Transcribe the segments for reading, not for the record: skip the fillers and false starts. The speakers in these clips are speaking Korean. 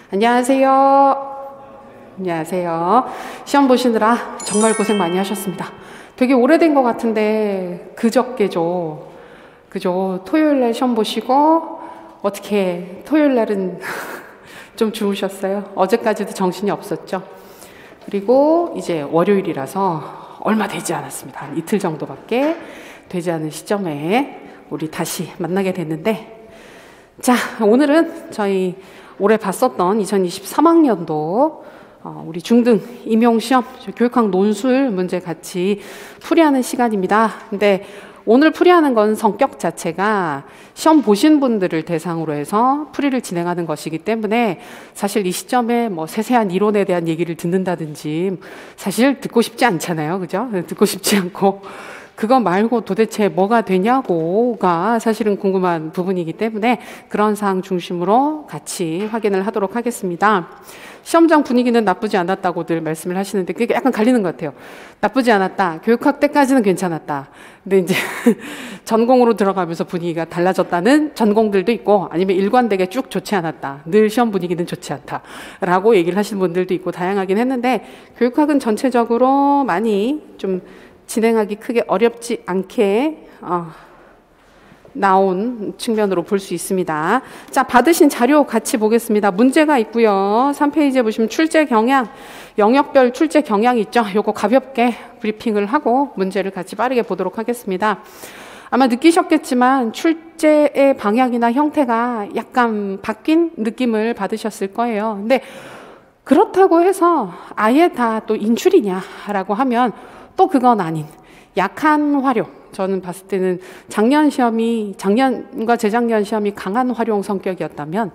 안녕하세요. 안녕하세요. 시험 보시느라 정말 고생 많이 하셨습니다. 되게 오래된 것 같은데 그저께죠. 그죠? 토요일날 시험 보시고 어떻게 토요일날은 좀 주무셨어요? 어제까지도 정신이 없었죠? 그리고 이제 월요일이라서 얼마 되지 않았습니다. 한 이틀 정도밖에 되지 않은 시점에 우리 다시 만나게 됐는데, 자, 오늘은 저희 올해 봤었던 2023학년도 우리 중등 임용시험 교육학 논술 문제 같이 풀이하는 시간입니다. 근데 오늘 풀이하는 건 성격 자체가 시험 보신 분들을 대상으로 해서 풀이를 진행하는 것이기 때문에 사실 이 시점에 뭐 세세한 이론에 대한 얘기를 듣는다든지 사실 듣고 싶지 않잖아요. 그죠? 듣고 싶지 않고 그거 말고 도대체 뭐가 되냐고가 사실은 궁금한 부분이기 때문에 그런 사항 중심으로 같이 확인을 하도록 하겠습니다. 시험장 분위기는 나쁘지 않았다고들 말씀을 하시는데 그게 약간 갈리는 것 같아요. 나쁘지 않았다. 교육학 때까지는 괜찮았다. 근데 이제 전공으로 들어가면서 분위기가 달라졌다는 전공들도 있고, 아니면 일관되게 쭉 좋지 않았다. 늘 시험 분위기는 좋지 않다. 라고 얘기를 하시는 분들도 있고 다양하긴 했는데, 교육학은 전체적으로 많이 좀 진행하기 크게 어렵지 않게 나온 측면으로 볼 수 있습니다. 자, 받으신 자료 같이 보겠습니다. 문제가 있고요. 3페이지에 보시면 출제 경향, 영역별 출제 경향이 있죠. 요거 가볍게 브리핑을 하고 문제를 같이 빠르게 보도록 하겠습니다. 아마 느끼셨겠지만 출제의 방향이나 형태가 약간 바뀐 느낌을 받으셨을 거예요. 근데 그렇다고 해서 아예 다 또 인출이냐라고 하면 또 그건 아닌 약한 활용. 저는 봤을 때는 작년과 재작년 시험이 강한 활용 성격이었다면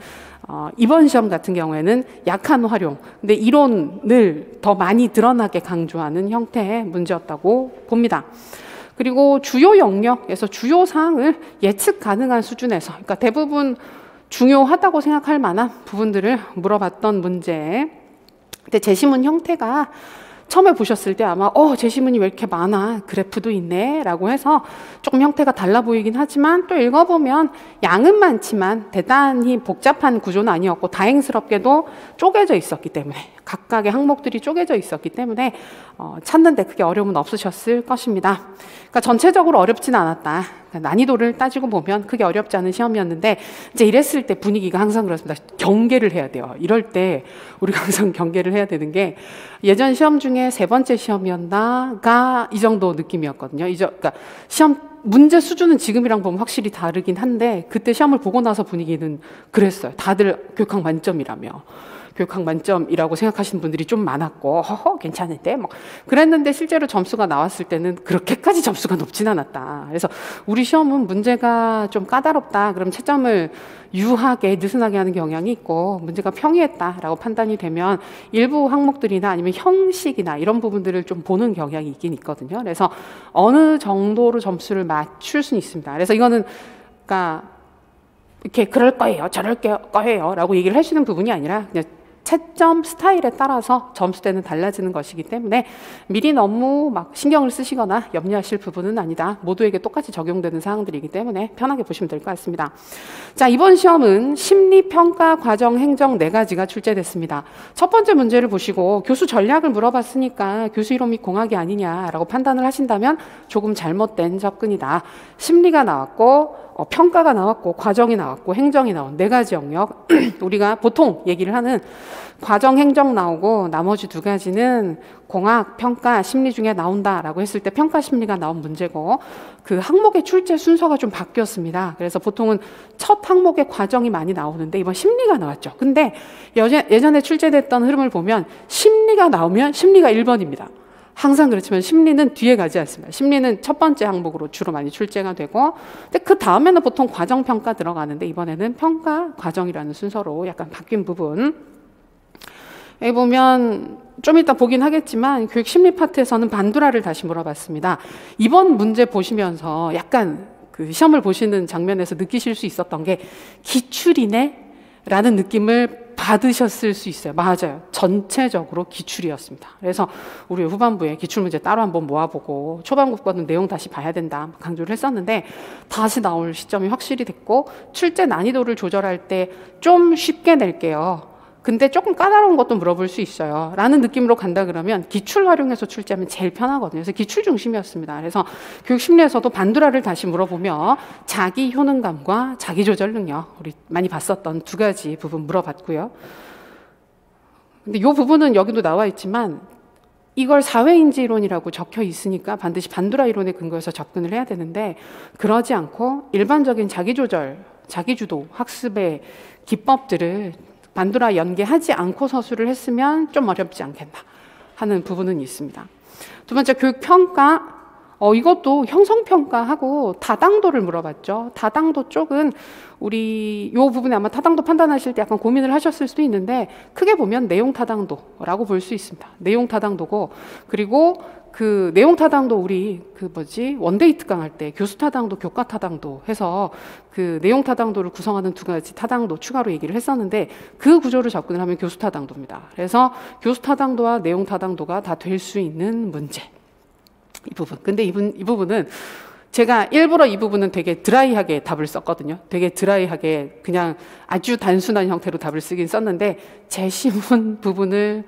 이번 시험 같은 경우에는 약한 활용. 근데 이론을 더 많이 드러나게 강조하는 형태의 문제였다고 봅니다. 그리고 주요 영역에서 주요 사항을 예측 가능한 수준에서, 그러니까 대부분 중요하다고 생각할 만한 부분들을 물어봤던 문제. 근데 제시문 형태가 처음에 보셨을 때 아마 제시문이 왜 이렇게 많아, 그래프도 있네 라고 해서 조금 형태가 달라 보이긴 하지만, 또 읽어보면 양은 많지만 대단히 복잡한 구조는 아니었고 다행스럽게도 쪼개져 있었기 때문에, 각각의 항목들이 쪼개져 있었기 때문에 찾는데 크게 어려움은 없으셨을 것입니다. 그러니까 전체적으로 어렵지는 않았다. 그러니까 난이도를 따지고 보면 크게 어렵지 않은 시험이었는데, 이제 이랬을 때 분위기가 항상 그렇습니다. 경계를 해야 돼요. 이럴 때 우리가 항상 경계를 해야 되는 게, 예전 시험 중에 세 번째 시험이었나가 이 정도 느낌이었거든요. 그러니까 시험 문제 수준은 지금이랑 보면 확실히 다르긴 한데, 그때 시험을 보고 나서 분위기는 그랬어요. 다들 교육학 만점이라며. 교육학 만점이라고 생각하시는 분들이 좀 많았고, 괜찮은데? 막 그랬는데 실제로 점수가 나왔을 때는 그렇게까지 점수가 높진 않았다. 그래서 우리 시험은 문제가 좀 까다롭다. 그럼 채점을 유하게, 느슨하게 하는 경향이 있고, 문제가 평이했다라고 판단이 되면 일부 항목들이나 아니면 형식이나 이런 부분들을 좀 보는 경향이 있긴 있거든요. 그래서 어느 정도로 점수를 맞출 수는 있습니다. 그래서 이거는, 그러니까 이렇게 그럴 거예요, 저럴 거예요 라고 얘기를 하시는 부분이 아니라 그냥 채점 스타일에 따라서 점수대는 달라지는 것이기 때문에 미리 너무 막 신경을 쓰시거나 염려하실 부분은 아니다. 모두에게 똑같이 적용되는 사항들이기 때문에 편하게 보시면 될 것 같습니다. 자, 이번 시험은 심리평가 과정 행정 4가지가 출제됐습니다. 첫 번째 문제를 보시고 교수 전략을 물어봤으니까 교수 이론 및 공학이 아니냐라고 판단을 하신다면 조금 잘못된 접근이다. 심리가 나왔고 평가가 나왔고 과정이 나왔고 행정이 나온 4가지 영역. 우리가 보통 얘기를 하는 과정 행정 나오고 나머지 2가지는 공학, 평가, 심리 중에 나온다라고 했을 때 평가 심리가 나온 문제고, 그 항목의 출제 순서가 좀 바뀌었습니다. 그래서 보통은 첫 항목의 과정이 많이 나오는데 이번 심리가 나왔죠. 근데 예전에 출제됐던 흐름을 보면 심리가 나오면 심리가 1번입니다. 항상 그렇지만 심리는 뒤에 가지 않습니다. 심리는 첫 번째 항목으로 주로 많이 출제가 되고, 근데 그 다음에는 보통 과정평가 들어가는데 이번에는 평가, 과정이라는 순서로 약간 바뀐 부분. 여기 보면 좀 이따 보긴 하겠지만 교육 심리 파트에서는 반두라를 다시 물어봤습니다. 이번 문제 보시면서 약간 그 시험을 보시는 장면에서 느끼실 수 있었던 게 기출이네? 라는 느낌을 받으셨을 수 있어요. 맞아요. 전체적으로 기출이었습니다. 그래서 우리 후반부에 기출문제 따로 한번 모아보고 초반부거는 내용 다시 봐야 된다 강조를 했었는데, 다시 나올 시점이 확실히 됐고, 출제 난이도를 조절할 때 좀 쉽게 낼게요. 근데 조금 까다로운 것도 물어볼 수 있어요. 라는 느낌으로 간다 그러면 기출 활용해서 출제하면 제일 편하거든요. 그래서 기출 중심이었습니다. 그래서 교육 심리에서도 반두라를 다시 물어보며 자기 효능감과 자기 조절 능력, 우리 많이 봤었던 두 가지 부분 물어봤고요. 근데 이 부분은 여기도 나와 있지만 이걸 사회인지 이론이라고 적혀 있으니까 반드시 반두라 이론에 근거해서 접근을 해야 되는데, 그러지 않고 일반적인 자기조절, 자기주도 학습의 기법들을 반두라 연계하지 않고 서술을 했으면 좀 어렵지 않겠나 하는 부분은 있습니다. 두 번째, 교육평가. 이것도 형성평가하고 다당도를 물어봤죠. 다당도 쪽은 우리 이 부분에 아마 타당도 판단하실 때 약간 고민을 하셨을 수도 있는데, 크게 보면 내용 타당도라고 볼 수 있습니다. 내용 타당도고, 그리고 그 내용 타당도 우리 원데이 특강 할 때 교수 타당도, 교과 타당도 해서 그 내용 타당도를 구성하는 두 가지 타당도 추가로 얘기를 했었는데, 그 구조를 접근을 하면 교수 타당도입니다. 그래서 교수 타당도와 내용 타당도가 다 될 수 있는 문제. 이 부분. 근데 이 부분은 제가 일부러 이 부분은 되게 드라이하게 답을 썼거든요. 되게 드라이하게 그냥 아주 단순한 형태로 답을 쓰긴 썼는데, 제시문 부분을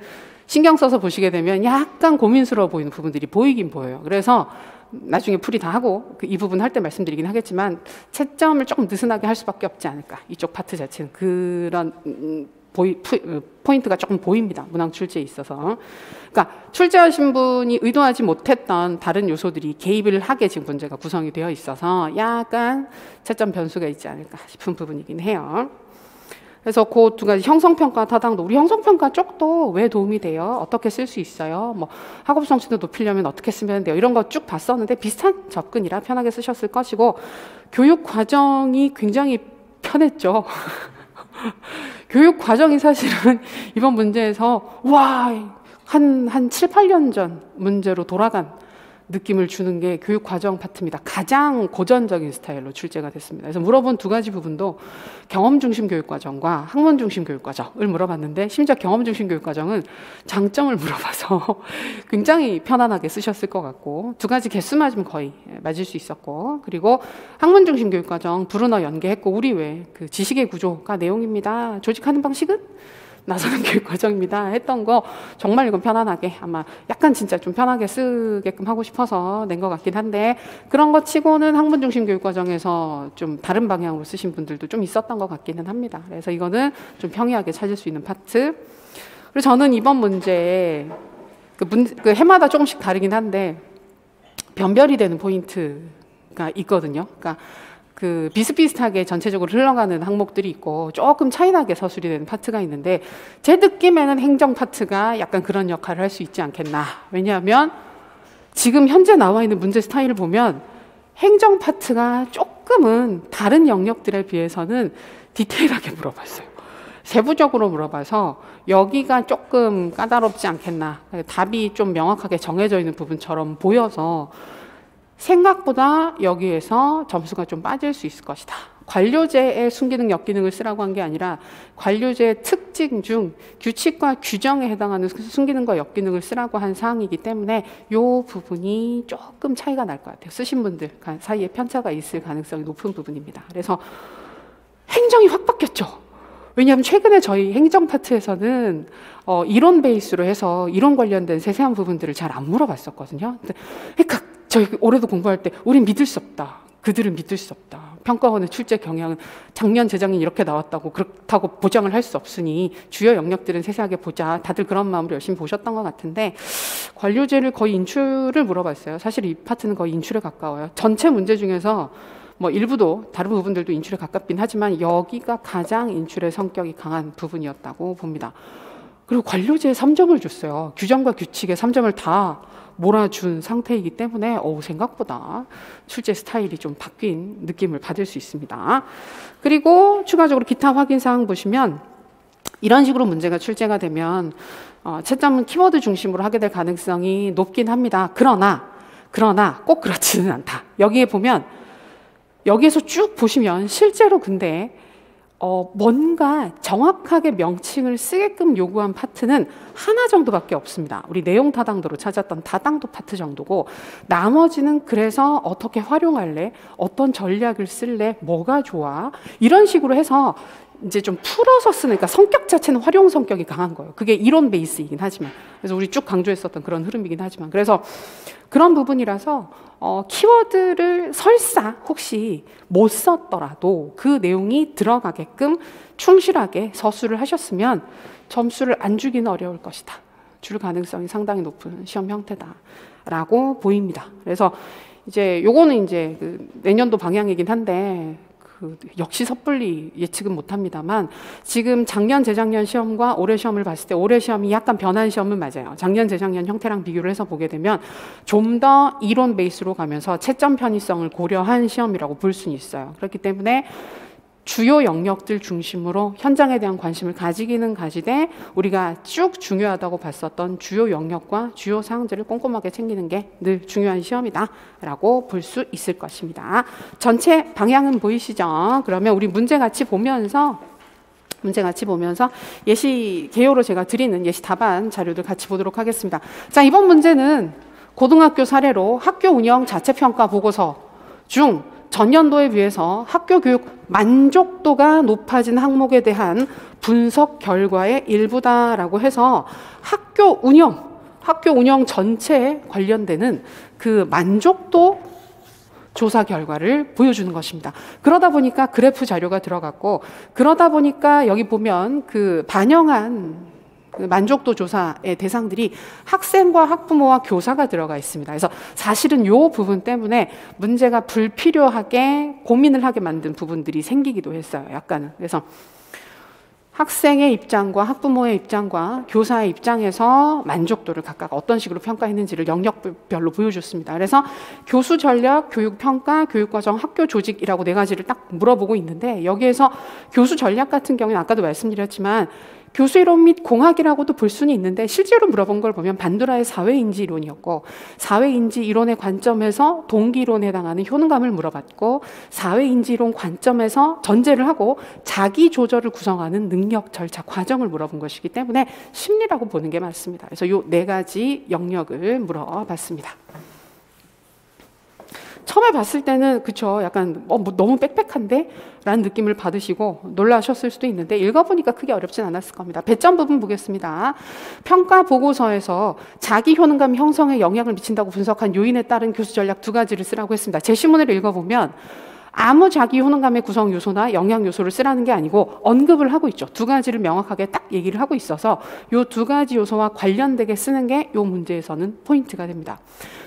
신경 써서 보시게 되면 약간 고민스러워 보이는 부분들이 보이긴 보여요. 그래서 나중에 풀이 다 하고 이 부분 할 때 말씀드리긴 하겠지만, 채점을 조금 느슨하게 할 수밖에 없지 않을까. 이쪽 파트 자체는 그런 포인트가 조금 보입니다. 문항 출제에 있어서. 그러니까 출제하신 분이 의도하지 못했던 다른 요소들이 개입을 하게 지금 문제가 구성이 되어 있어서 약간 채점 변수가 있지 않을까 싶은 부분이긴 해요. 그래서 그 두 가지 형성평가 타당도, 우리 형성평가 쪽도 왜 도움이 돼요? 어떻게 쓸 수 있어요? 뭐 학업 성취도 높이려면 어떻게 쓰면 돼요? 이런 거 쭉 봤었는데 비슷한 접근이라 편하게 쓰셨을 것이고, 교육 과정이 굉장히 편했죠. 교육 과정이 사실은 이번 문제에서 한 7, 8년 전 문제로 돌아간 느낌을 주는 게 교육 과정 파트입니다. 가장 고전적인 스타일로 출제가 됐습니다. 그래서 물어본 두 가지 부분도 경험 중심 교육 과정과 학문 중심 교육 과정을 물어봤는데, 심지어 경험 중심 교육 과정은 장점을 물어봐서 굉장히 편안하게 쓰셨을 것 같고, 두 가지 개수 맞으면 거의 맞을 수 있었고, 그리고 학문 중심 교육 과정 브루너 연계했고, 우리 왜 그 지식의 구조가 내용입니다. 조직하는 방식은 나서는 교육 과정입니다 했던 거, 정말 이건 편안하게 아마 약간 진짜 좀 편하게 쓰게끔 하고 싶어서 낸 것 같긴 한데, 그런 거 치고는 학문 중심 교육 과정에서 좀 다른 방향으로 쓰신 분들도 좀 있었던 것 같기는 합니다. 그래서 이거는 좀 평이하게 찾을 수 있는 파트. 그리고 저는 이번 문제에 그 해마다 조금씩 다르긴 한데 변별이 되는 포인트가 있거든요. 그러니까 그 비슷비슷하게 전체적으로 흘러가는 항목들이 있고 조금 차이나게 서술이 되는 파트가 있는데, 제 느낌에는 행정 파트가 약간 그런 역할을 할 수 있지 않겠나. 왜냐하면 지금 현재 나와 있는 문제 스타일을 보면 행정 파트가 조금은 다른 영역들에 비해서는 디테일하게 물어봤어요. 세부적으로 물어봐서 여기가 조금 까다롭지 않겠나. 답이 좀 명확하게 정해져 있는 부분처럼 보여서 생각보다 여기에서 점수가 좀 빠질 수 있을 것이다. 관료제의 순기능, 역기능을 쓰라고 한 게 아니라 관료제의 특징 중 규칙과 규정에 해당하는 순기능과 역기능을 쓰라고 한 사항이기 때문에 이 부분이 조금 차이가 날 것 같아요. 쓰신 분들 사이에 편차가 있을 가능성이 높은 부분입니다. 그래서 행정이 확 바뀌었죠. 왜냐하면 최근에 저희 행정 파트에서는 이론 베이스로 해서 이론 관련된 세세한 부분들을 잘 안 물어봤었거든요. 그러니까 저희 올해도 공부할 때 우린 믿을 수 없다. 그들은 믿을 수 없다. 평가원의 출제 경향은 작년 재작년 이렇게 나왔다고 그렇다고 보장을 할 수 없으니 주요 영역들은 세세하게 보자. 다들 그런 마음으로 열심히 보셨던 것 같은데, 관료제를 거의 인출을 물어봤어요. 사실 이 파트는 거의 인출에 가까워요. 전체 문제 중에서 뭐 일부도 다른 부분들도 인출에 가깝긴 하지만 여기가 가장 인출의 성격이 강한 부분이었다고 봅니다. 그리고 관료제에 3점을 줬어요. 규정과 규칙에 3점을 다 몰아준 상태이기 때문에 생각보다 출제 스타일이 좀 바뀐 느낌을 받을 수 있습니다. 그리고 추가적으로 기타 확인 사항 보시면 이런 식으로 문제가 출제가 되면 채점은 키워드 중심으로 하게 될 가능성이 높긴 합니다. 그러나 꼭 그렇지는 않다. 여기에 보면, 여기에서 쭉 보시면 실제로 근데 뭔가 정확하게 명칭을 쓰게끔 요구한 파트는 하나 정도밖에 없습니다. 우리 내용 타당도로 찾았던 다당도 파트 정도고, 나머지는 그래서 어떻게 활용할래? 어떤 전략을 쓸래? 뭐가 좋아? 이런 식으로 해서 이제 좀 풀어서 쓰니까 성격 자체는 활용 성격이 강한 거예요. 그게 이론 베이스이긴 하지만. 그래서 우리 쭉 강조했었던 그런 흐름이긴 하지만. 그래서 그런 부분이라서 키워드를 설사 혹시 못 썼더라도 그 내용이 들어가게끔 충실하게 서술을 하셨으면 점수를 안 주기는 어려울 것이다. 줄 가능성이 상당히 높은 시험 형태다라고 보입니다. 그래서 이제 요거는 이제 그 내년도 방향이긴 한데 역시 섣불리 예측은 못합니다만 지금 작년, 재작년 시험과 올해 시험을 봤을 때 올해 시험이 약간 변한 시험은 맞아요. 작년, 재작년 형태랑 비교를 해서 보게 되면 좀 더 이론 베이스로 가면서 채점 편의성을 고려한 시험이라고 볼 수는 있어요. 그렇기 때문에 주요 영역들 중심으로 현장에 대한 관심을 가지기는 가지되 우리가 쭉 중요하다고 봤었던 주요 영역과 주요 사항들을 꼼꼼하게 챙기는 게 늘 중요한 시험이다라고 볼 수 있을 것입니다. 전체 방향은 보이시죠? 그러면 우리 문제 같이 보면서 예시 개요로 제가 드리는 예시 답안 자료들 같이 보도록 하겠습니다. 자, 이번 문제는 고등학교 사례로 학교 운영 자체평가 보고서 중 전년도에 비해서 학교 교육 만족도가 높아진 항목에 대한 분석 결과의 일부다라고 해서 학교 운영 전체에 관련되는 그 만족도 조사 결과를 보여주는 것입니다. 그러다 보니까 그래프 자료가 들어갔고, 그러다 보니까 여기 보면 그 반영한 그 만족도 조사의 대상들이 학생과 학부모와 교사가 들어가 있습니다. 그래서 사실은 이 부분 때문에 문제가 불필요하게 고민을 하게 만든 부분들이 생기기도 했어요. 약간은. 그래서 학생의 입장과 학부모의 입장과 교사의 입장에서 만족도를 각각 어떤 식으로 평가했는지를 영역별로 보여줬습니다. 그래서 교수 전략, 교육 평가, 교육과정, 학교 조직이라고 네 가지를 딱 물어보고 있는데, 여기에서 교수 전략 같은 경우는 아까도 말씀드렸지만 교수 이론 및 공학이라고도 볼 수는 있는데, 실제로 물어본 걸 보면 반두라의 사회인지 이론이었고, 사회인지 이론의 관점에서 동기 이론에 해당하는 효능감을 물어봤고, 사회인지 이론 관점에서 전제를 하고 자기 조절을 구성하는 능력, 절차, 과정을 물어본 것이기 때문에 심리라고 보는 게 맞습니다. 그래서 이 네 가지 영역을 물어봤습니다. 처음에 봤을 때는 그쵸, 약간 뭐 너무 빽빽한데? 라는 느낌을 받으시고 놀라셨을 수도 있는데, 읽어보니까 크게 어렵진 않았을 겁니다. 배점 부분 보겠습니다. 평가 보고서에서 자기 효능감 형성에 영향을 미친다고 분석한 요인에 따른 교수 전략 두 가지를 쓰라고 했습니다. 제시문을 읽어보면 아무 자기 효능감의 구성 요소나 영향 요소를 쓰라는 게 아니고 언급을 하고 있죠. 두 가지를 명확하게 딱 얘기를 하고 있어서 이 두 가지 요소와 관련되게 쓰는 게 이 문제에서는 포인트가 됩니다.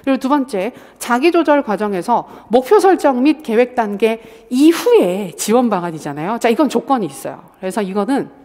그리고 두 번째, 자기조절 과정에서 목표 설정 및 계획 단계 이후에 지원 방안이잖아요. 자, 이건 조건이 있어요. 그래서 이거는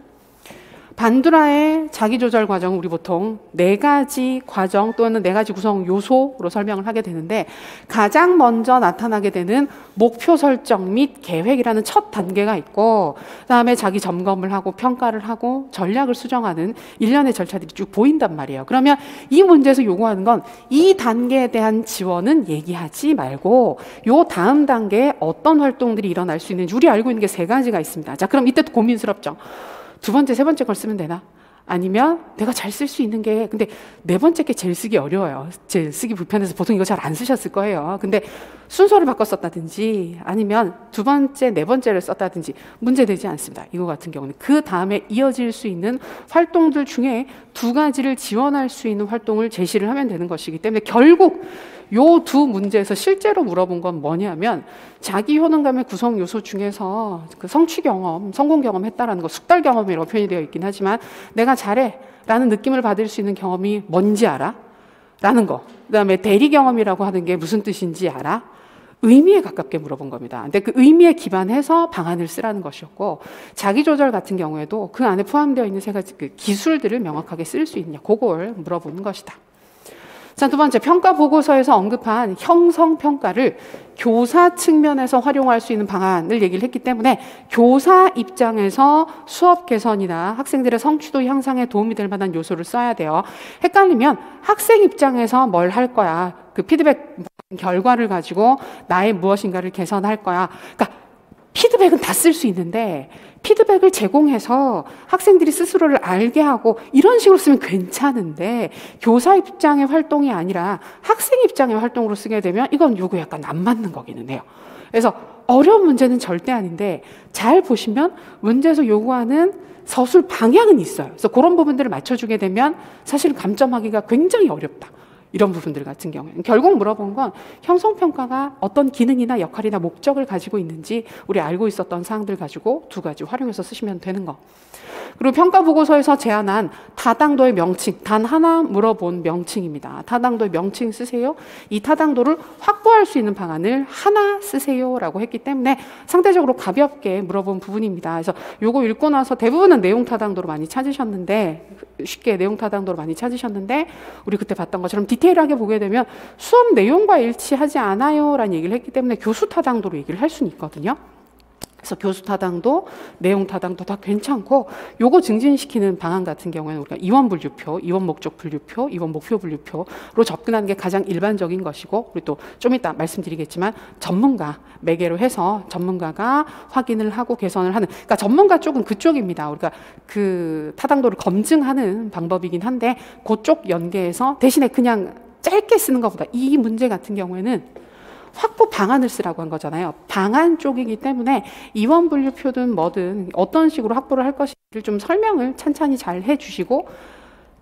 반두라의 자기조절 과정은 우리 보통 네 가지 과정 또는 네 가지 구성 요소로 설명을 하게 되는데, 가장 먼저 나타나게 되는 목표 설정 및 계획이라는 첫 단계가 있고, 그다음에 자기 점검을 하고 평가를 하고 전략을 수정하는 일련의 절차들이 쭉 보인단 말이에요. 그러면 이 문제에서 요구하는 건 이 단계에 대한 지원은 얘기하지 말고 요 다음 단계에 어떤 활동들이 일어날 수 있는지 우리 알고 있는 게 세 가지가 있습니다. 자, 그럼 이때도 고민스럽죠. 두 번째, 세 번째 걸 쓰면 되나? 아니면 내가 잘 쓸 수 있는 게, 근데 네 번째 게 제일 쓰기 어려워요. 제일 쓰기 불편해서 보통 이거 잘 안 쓰셨을 거예요. 근데 순서를 바꿔 썼다든지 아니면 두 번째, 네 번째를 썼다든지 문제되지 않습니다. 이거 같은 경우는 그 다음에 이어질 수 있는 활동들 중에 두 가지를 지원할 수 있는 활동을 제시를 하면 되는 것이기 때문에 결국 요 두 문제에서 실제로 물어본 건 뭐냐면, 자기 효능감의 구성 요소 중에서 그 성취 경험, 성공 경험 했다라는 거, 숙달 경험이라고 표현이 되어 있긴 하지만 내가 잘해 라는 느낌을 받을 수 있는 경험이 뭔지 알아? 라는 거. 그 다음에 대리 경험이라고 하는 게 무슨 뜻인지 알아? 의미에 가깝게 물어본 겁니다. 근데 그 의미에 기반해서 방안을 쓰라는 것이었고, 자기조절 같은 경우에도 그 안에 포함되어 있는 세 가지 그 기술들을 명확하게 쓸 수 있냐, 그걸 물어보는 것이다. 자, 두 번째, 평가 보고서에서 언급한 형성 평가를 교사 측면에서 활용할 수 있는 방안을 얘기를 했기 때문에 교사 입장에서 수업 개선이나 학생들의 성취도 향상에 도움이 될 만한 요소를 써야 돼요. 헷갈리면 학생 입장에서 뭘 할 거야, 그 피드백 결과를 가지고 나의 무엇인가를 개선할 거야. 그러니까 피드백은 다 쓸 수 있는데 피드백을 제공해서 학생들이 스스로를 알게 하고 이런 식으로 쓰면 괜찮은데, 교사 입장의 활동이 아니라 학생 입장의 활동으로 쓰게 되면 이건 요거 약간 안 맞는 거기는 해요. 그래서 어려운 문제는 절대 아닌데 잘 보시면 문제에서 요구하는 서술 방향은 있어요. 그래서 그런 부분들을 맞춰주게 되면 사실 감점하기가 굉장히 어렵다. 이런 부분들 같은 경우에는 결국 물어본 건 형성평가가 어떤 기능이나 역할이나 목적을 가지고 있는지 우리 알고 있었던 사항들 가지고 두 가지 활용해서 쓰시면 되는 거. 그리고 평가보고서에서 제안한 타당도의 명칭, 단 하나 물어본 명칭입니다. 타당도의 명칭 쓰세요. 이 타당도를 확보할 수 있는 방안을 하나 쓰세요라고 했기 때문에 상대적으로 가볍게 물어본 부분입니다. 그래서 요거 읽고 나서 대부분은 내용 타당도로 많이 찾으셨는데, 쉽게 내용 타당도로 많이 찾으셨는데, 우리 그때 봤던 것처럼 디테일하게 보게 되면 수업 내용과 일치하지 않아요 라는 얘기를 했기 때문에 교수 타당도로 얘기를 할 수는 있거든요. 그래서 교수 타당도, 내용 타당도 다 괜찮고, 요거 증진시키는 방안 같은 경우에는 우리가 이원 분류표, 이원 목적 분류표, 이원 목표 분류표로 접근하는 게 가장 일반적인 것이고, 우리 또 좀 이따 말씀드리겠지만 전문가 매개로 해서 전문가가 확인을 하고 개선을 하는, 그러니까 전문가 쪽은 그쪽입니다. 우리가 그 타당도를 검증하는 방법이긴 한데 그쪽 연계해서 대신에 그냥 짧게 쓰는 것보다 이 문제 같은 경우에는 확보 방안을 쓰라고 한 거잖아요. 방안 쪽이기 때문에 이원 분류표든 뭐든 어떤 식으로 확보를 할 것인지를 좀 설명을 찬찬히 잘 해주시고,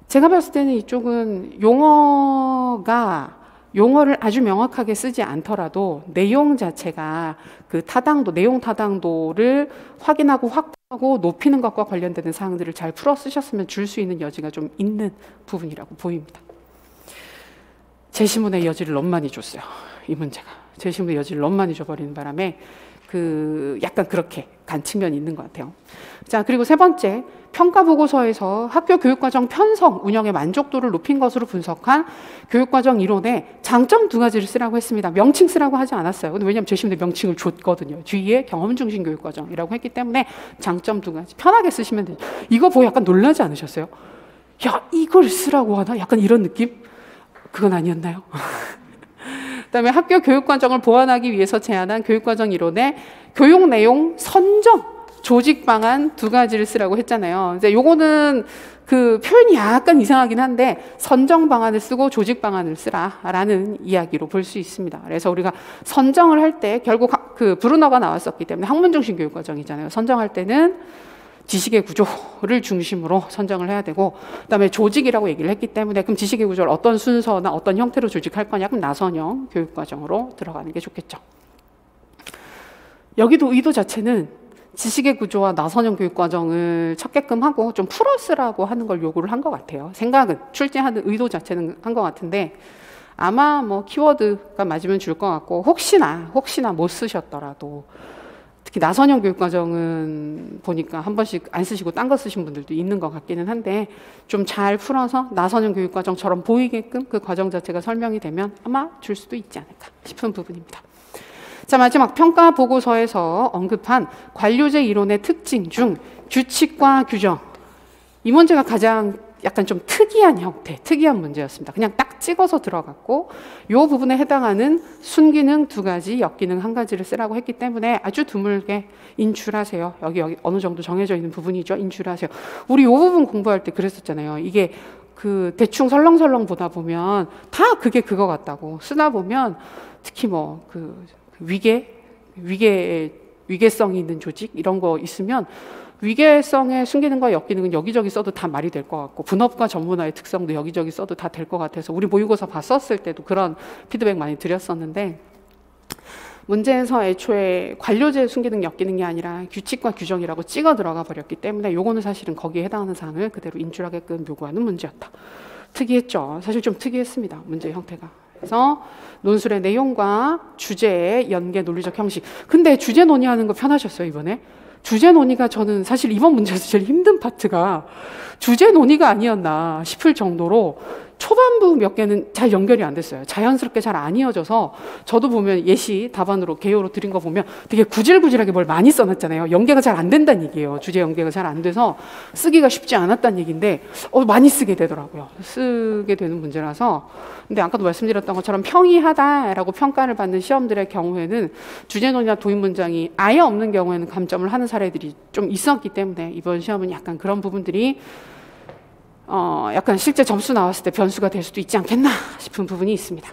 제가 봤을 때는 이쪽은 용어를 아주 명확하게 쓰지 않더라도 내용 자체가 그 타당도, 내용 타당도를 확인하고 확보하고 높이는 것과 관련되는 사항들을 잘 풀어 쓰셨으면 줄 수 있는 여지가 좀 있는 부분이라고 보입니다. 제시문의 여지를 너무 많이 줬어요. 이 문제가. 제시문의 여지를 너무 많이 줘버리는 바람에 약간 그렇게 간 측면이 있는 것 같아요. 자, 그리고 세 번째, 평가보고서에서 학교 교육과정 편성, 운영의 만족도를 높인 것으로 분석한 교육과정 이론의 장점 두 가지를 쓰라고 했습니다. 명칭 쓰라고 하지 않았어요. 왜냐하면 제시문에 명칭을 줬거든요. 뒤에 경험중심 교육과정이라고 했기 때문에 장점 두 가지. 편하게 쓰시면 돼요. 이거 보고 약간 놀라지 않으셨어요? 야, 이걸 쓰라고 하나? 약간 이런 느낌? 그건 아니었나요? 그다음에 학교 교육과정을 보완하기 위해서 제안한 교육과정 이론의 교육 내용 선정, 조직 방안 두 가지를 쓰라고 했잖아요. 이제 요거는 그 표현이 약간 이상하긴 한데 선정 방안을 쓰고 조직 방안을 쓰라라는 이야기로 볼 수 있습니다. 그래서 우리가 선정을 할 때 결국 그 브루너가 나왔었기 때문에 학문 중심 교육과정이잖아요. 선정할 때는 지식의 구조를 중심으로 선정을 해야 되고, 그다음에 조직이라고 얘기를 했기 때문에 그럼 지식의 구조를 어떤 순서나 어떤 형태로 조직할 거냐, 그럼 나선형 교육과정으로 들어가는 게 좋겠죠. 여기도 의도 자체는 지식의 구조와 나선형 교육과정을 찾게끔 하고 좀 풀어 쓰라고 하는 걸 요구를 한 것 같아요. 생각은, 출제하는 의도 자체는 한 것 같은데 아마 뭐 키워드가 맞으면 줄 것 같고, 혹시나 못 쓰셨더라도 특히 나선형 교육과정은 보니까 한 번씩 안 쓰시고 딴 거 쓰신 분들도 있는 것 같기는 한데 좀 잘 풀어서 나선형 교육과정처럼 보이게끔 그 과정 자체가 설명이 되면 아마 줄 수도 있지 않을까 싶은 부분입니다. 자, 마지막 평가 보고서에서 언급한 관료제 이론의 특징 중 규칙과 규정, 이 문제가 가장 약간 좀 특이한 형태, 특이한 문제였습니다. 그냥 딱 찍어서 들어갔고 이 부분에 해당하는 순기능 두 가지, 역기능 한 가지를 쓰라고 했기 때문에 아주 드물게 인출하세요. 여기 어느 정도 정해져 있는 부분이죠. 인출하세요. 우리 이 부분 공부할 때 그랬었잖아요. 이게 그 대충 설렁설렁 보다 보면 다 그게 그거 같다고 쓰다 보면 특히 뭐 그 위계성이 있는 조직 이런 거 있으면 위계성의 순기능과 역기능은 여기저기 써도 다 말이 될 것 같고 분업과 전문화의 특성도 여기저기 써도 다 될 것 같아서 우리 모의고사 봤었을 때도 그런 피드백 많이 드렸었는데, 문제에서 애초에 관료제 순기능 역기능이 아니라 규칙과 규정이라고 찍어 들어가 버렸기 때문에 요거는 사실은 거기에 해당하는 사항을 그대로 인출하게끔 요구하는 문제였다. 특이했죠. 사실 좀 특이했습니다. 문제 형태가. 그래서 논술의 내용과 주제의 연계 논리적 형식. 근데 주제 논의하는 거 편하셨어요, 이번에? 주제 논의가 저는 사실 이번 문제에서 제일 힘든 파트가 주제 논의가 아니었나 싶을 정도로 초반부 몇 개는 잘 연결이 안 됐어요. 자연스럽게 잘 안 이어져서 저도 보면 예시 답안으로 개요로 드린 거 보면 되게 구질구질하게 뭘 많이 써놨잖아요. 연계가 잘 안 된다는 얘기예요. 주제 연계가 잘 안 돼서 쓰기가 쉽지 않았다는 얘기인데 많이 쓰게 되더라고요. 쓰게 되는 문제라서. 근데 아까도 말씀드렸던 것처럼 평이하다라고 평가를 받는 시험들의 경우에는 주제 논의나 도입 문장이 아예 없는 경우에는 감점을 하는 사례들이 좀 있었기 때문에 이번 시험은 약간 그런 부분들이 약간 실제 점수 나왔을 때 변수가 될 수도 있지 않겠나 싶은 부분이 있습니다.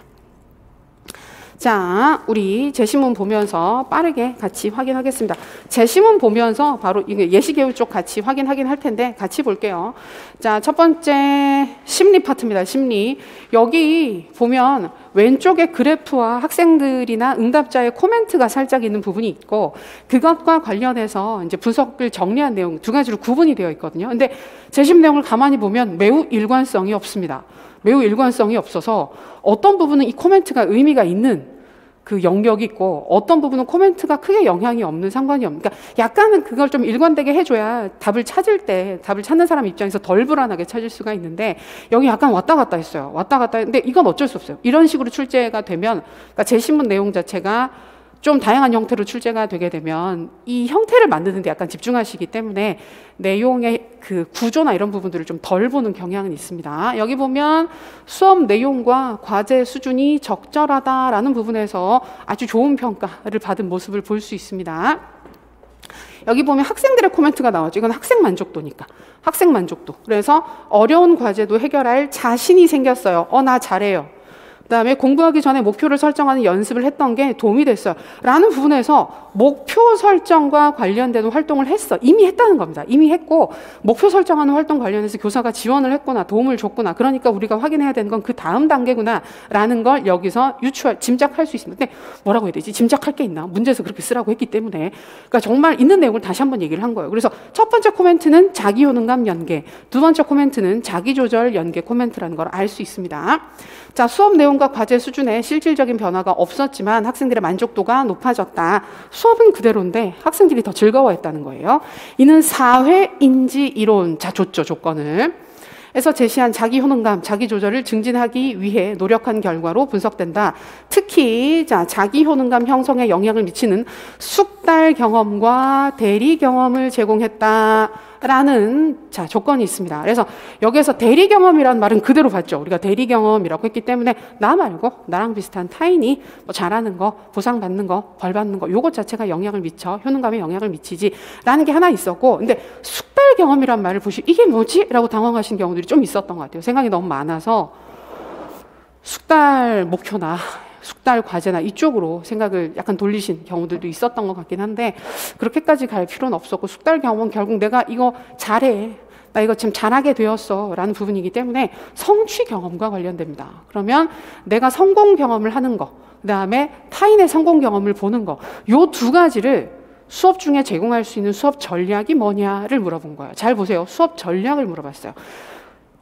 자, 우리 제시문 보면서 빠르게 같이 확인하겠습니다. 제시문 보면서 바로 이게 예시계율 쪽 같이 확인하긴 할 텐데 같이 볼게요. 자, 첫 번째 심리 파트입니다. 심리. 여기 보면 왼쪽에 그래프와 학생들이나 응답자의 코멘트가 살짝 있는 부분이 있고 그것과 관련해서 이제 분석을 정리한 내용 두 가지로 구분이 되어 있거든요. 근데 제심 내용을 가만히 보면 매우 일관성이 없습니다. 매우 일관성이 없어서 어떤 부분은 이 코멘트가 의미가 있는 그 영역이 있고 어떤 부분은 코멘트가 크게 영향이 없는 상관이 없는 그러니까 약간은 그걸 좀 일관되게 해줘야 답을 찾을 때 답을 찾는 사람 입장에서 덜 불안하게 찾을 수가 있는데 여기 약간 왔다 갔다 했어요. 왔다 갔다 했는데 이건 어쩔 수 없어요. 이런 식으로 출제가 되면 그러니까 제시문 내용 자체가 좀 다양한 형태로 출제가 되게 되면 이 형태를 만드는 데 약간 집중하시기 때문에 내용의 그 구조나 이런 부분들을 좀 덜 보는 경향은 있습니다. 여기 보면 수업 내용과 과제 수준이 적절하다라는 부분에서 아주 좋은 평가를 받은 모습을 볼 수 있습니다. 여기 보면 학생들의 코멘트가 나오죠. 이건 학생 만족도니까. 학생 만족도. 그래서 어려운 과제도 해결할 자신이 생겼어요. 나 잘해요. 그다음에 공부하기 전에 목표를 설정하는 연습을 했던 게 도움이 됐어요. 라는 부분에서 목표 설정과 관련되는 활동을 했어. 이미 했다는 겁니다. 이미 했고 목표 설정하는 활동 관련해서 교사가 지원을 했구나. 도움을 줬구나. 그러니까 우리가 확인해야 되는 건 그 다음 단계구나. 라는 걸 여기서 짐작할 수 있습니다. 근데 뭐라고 해야 되지? 짐작할 게 있나? 문제에서 그렇게 쓰라고 했기 때문에. 그러니까 정말 있는 내용을 다시 한번 얘기를 한 거예요. 그래서 첫 번째 코멘트는 자기 효능감 연계. 두 번째 코멘트는 자기 조절 연계 코멘트라는 걸 알 수 있습니다. 자, 수업 내용과 과제 수준에 실질적인 변화가 없었지만 학생들의 만족도가 높아졌다. 수업은 그대로인데 학생들이 더 즐거워했다는 거예요. 이는 사회인지 이론, 자, 줬죠, 조건을. 에서 제시한 자기 효능감, 자기 조절을 증진하기 위해 노력한 결과로 분석된다. 특히 자기 효능감 형성에 영향을 미치는 숙달 경험과 대리 경험을 제공했다. 라는 조건이 있습니다. 그래서 여기에서 대리 경험이라는 말은 그대로 봤죠. 우리가 대리 경험이라고 했기 때문에 나 말고 나랑 비슷한 타인이 뭐 잘하는 거, 보상받는 거, 벌 받는 거 요것 자체가 영향을 미쳐 효능감에 영향을 미치지 라는 게 하나 있었고 근데 숙달 경험이란 말을 보시고 이게 뭐지? 라고 당황하신 경우들이 좀 있었던 것 같아요. 생각이 너무 많아서 숙달 목표나 숙달 과제나 이쪽으로 생각을 약간 돌리신 경우들도 있었던 것 같긴 한데 그렇게까지 갈 필요는 없었고 숙달 경험은 결국 내가 이거 잘해 나 이거 지금 잘하게 되었어 라는 부분이기 때문에 성취 경험과 관련됩니다. 그러면 내가 성공 경험을 하는 거 그 다음에 타인의 성공 경험을 보는 거 요 두 가지를 수업 중에 제공할 수 있는 수업 전략이 뭐냐를 물어본 거예요. 잘 보세요. 수업 전략을 물어봤어요.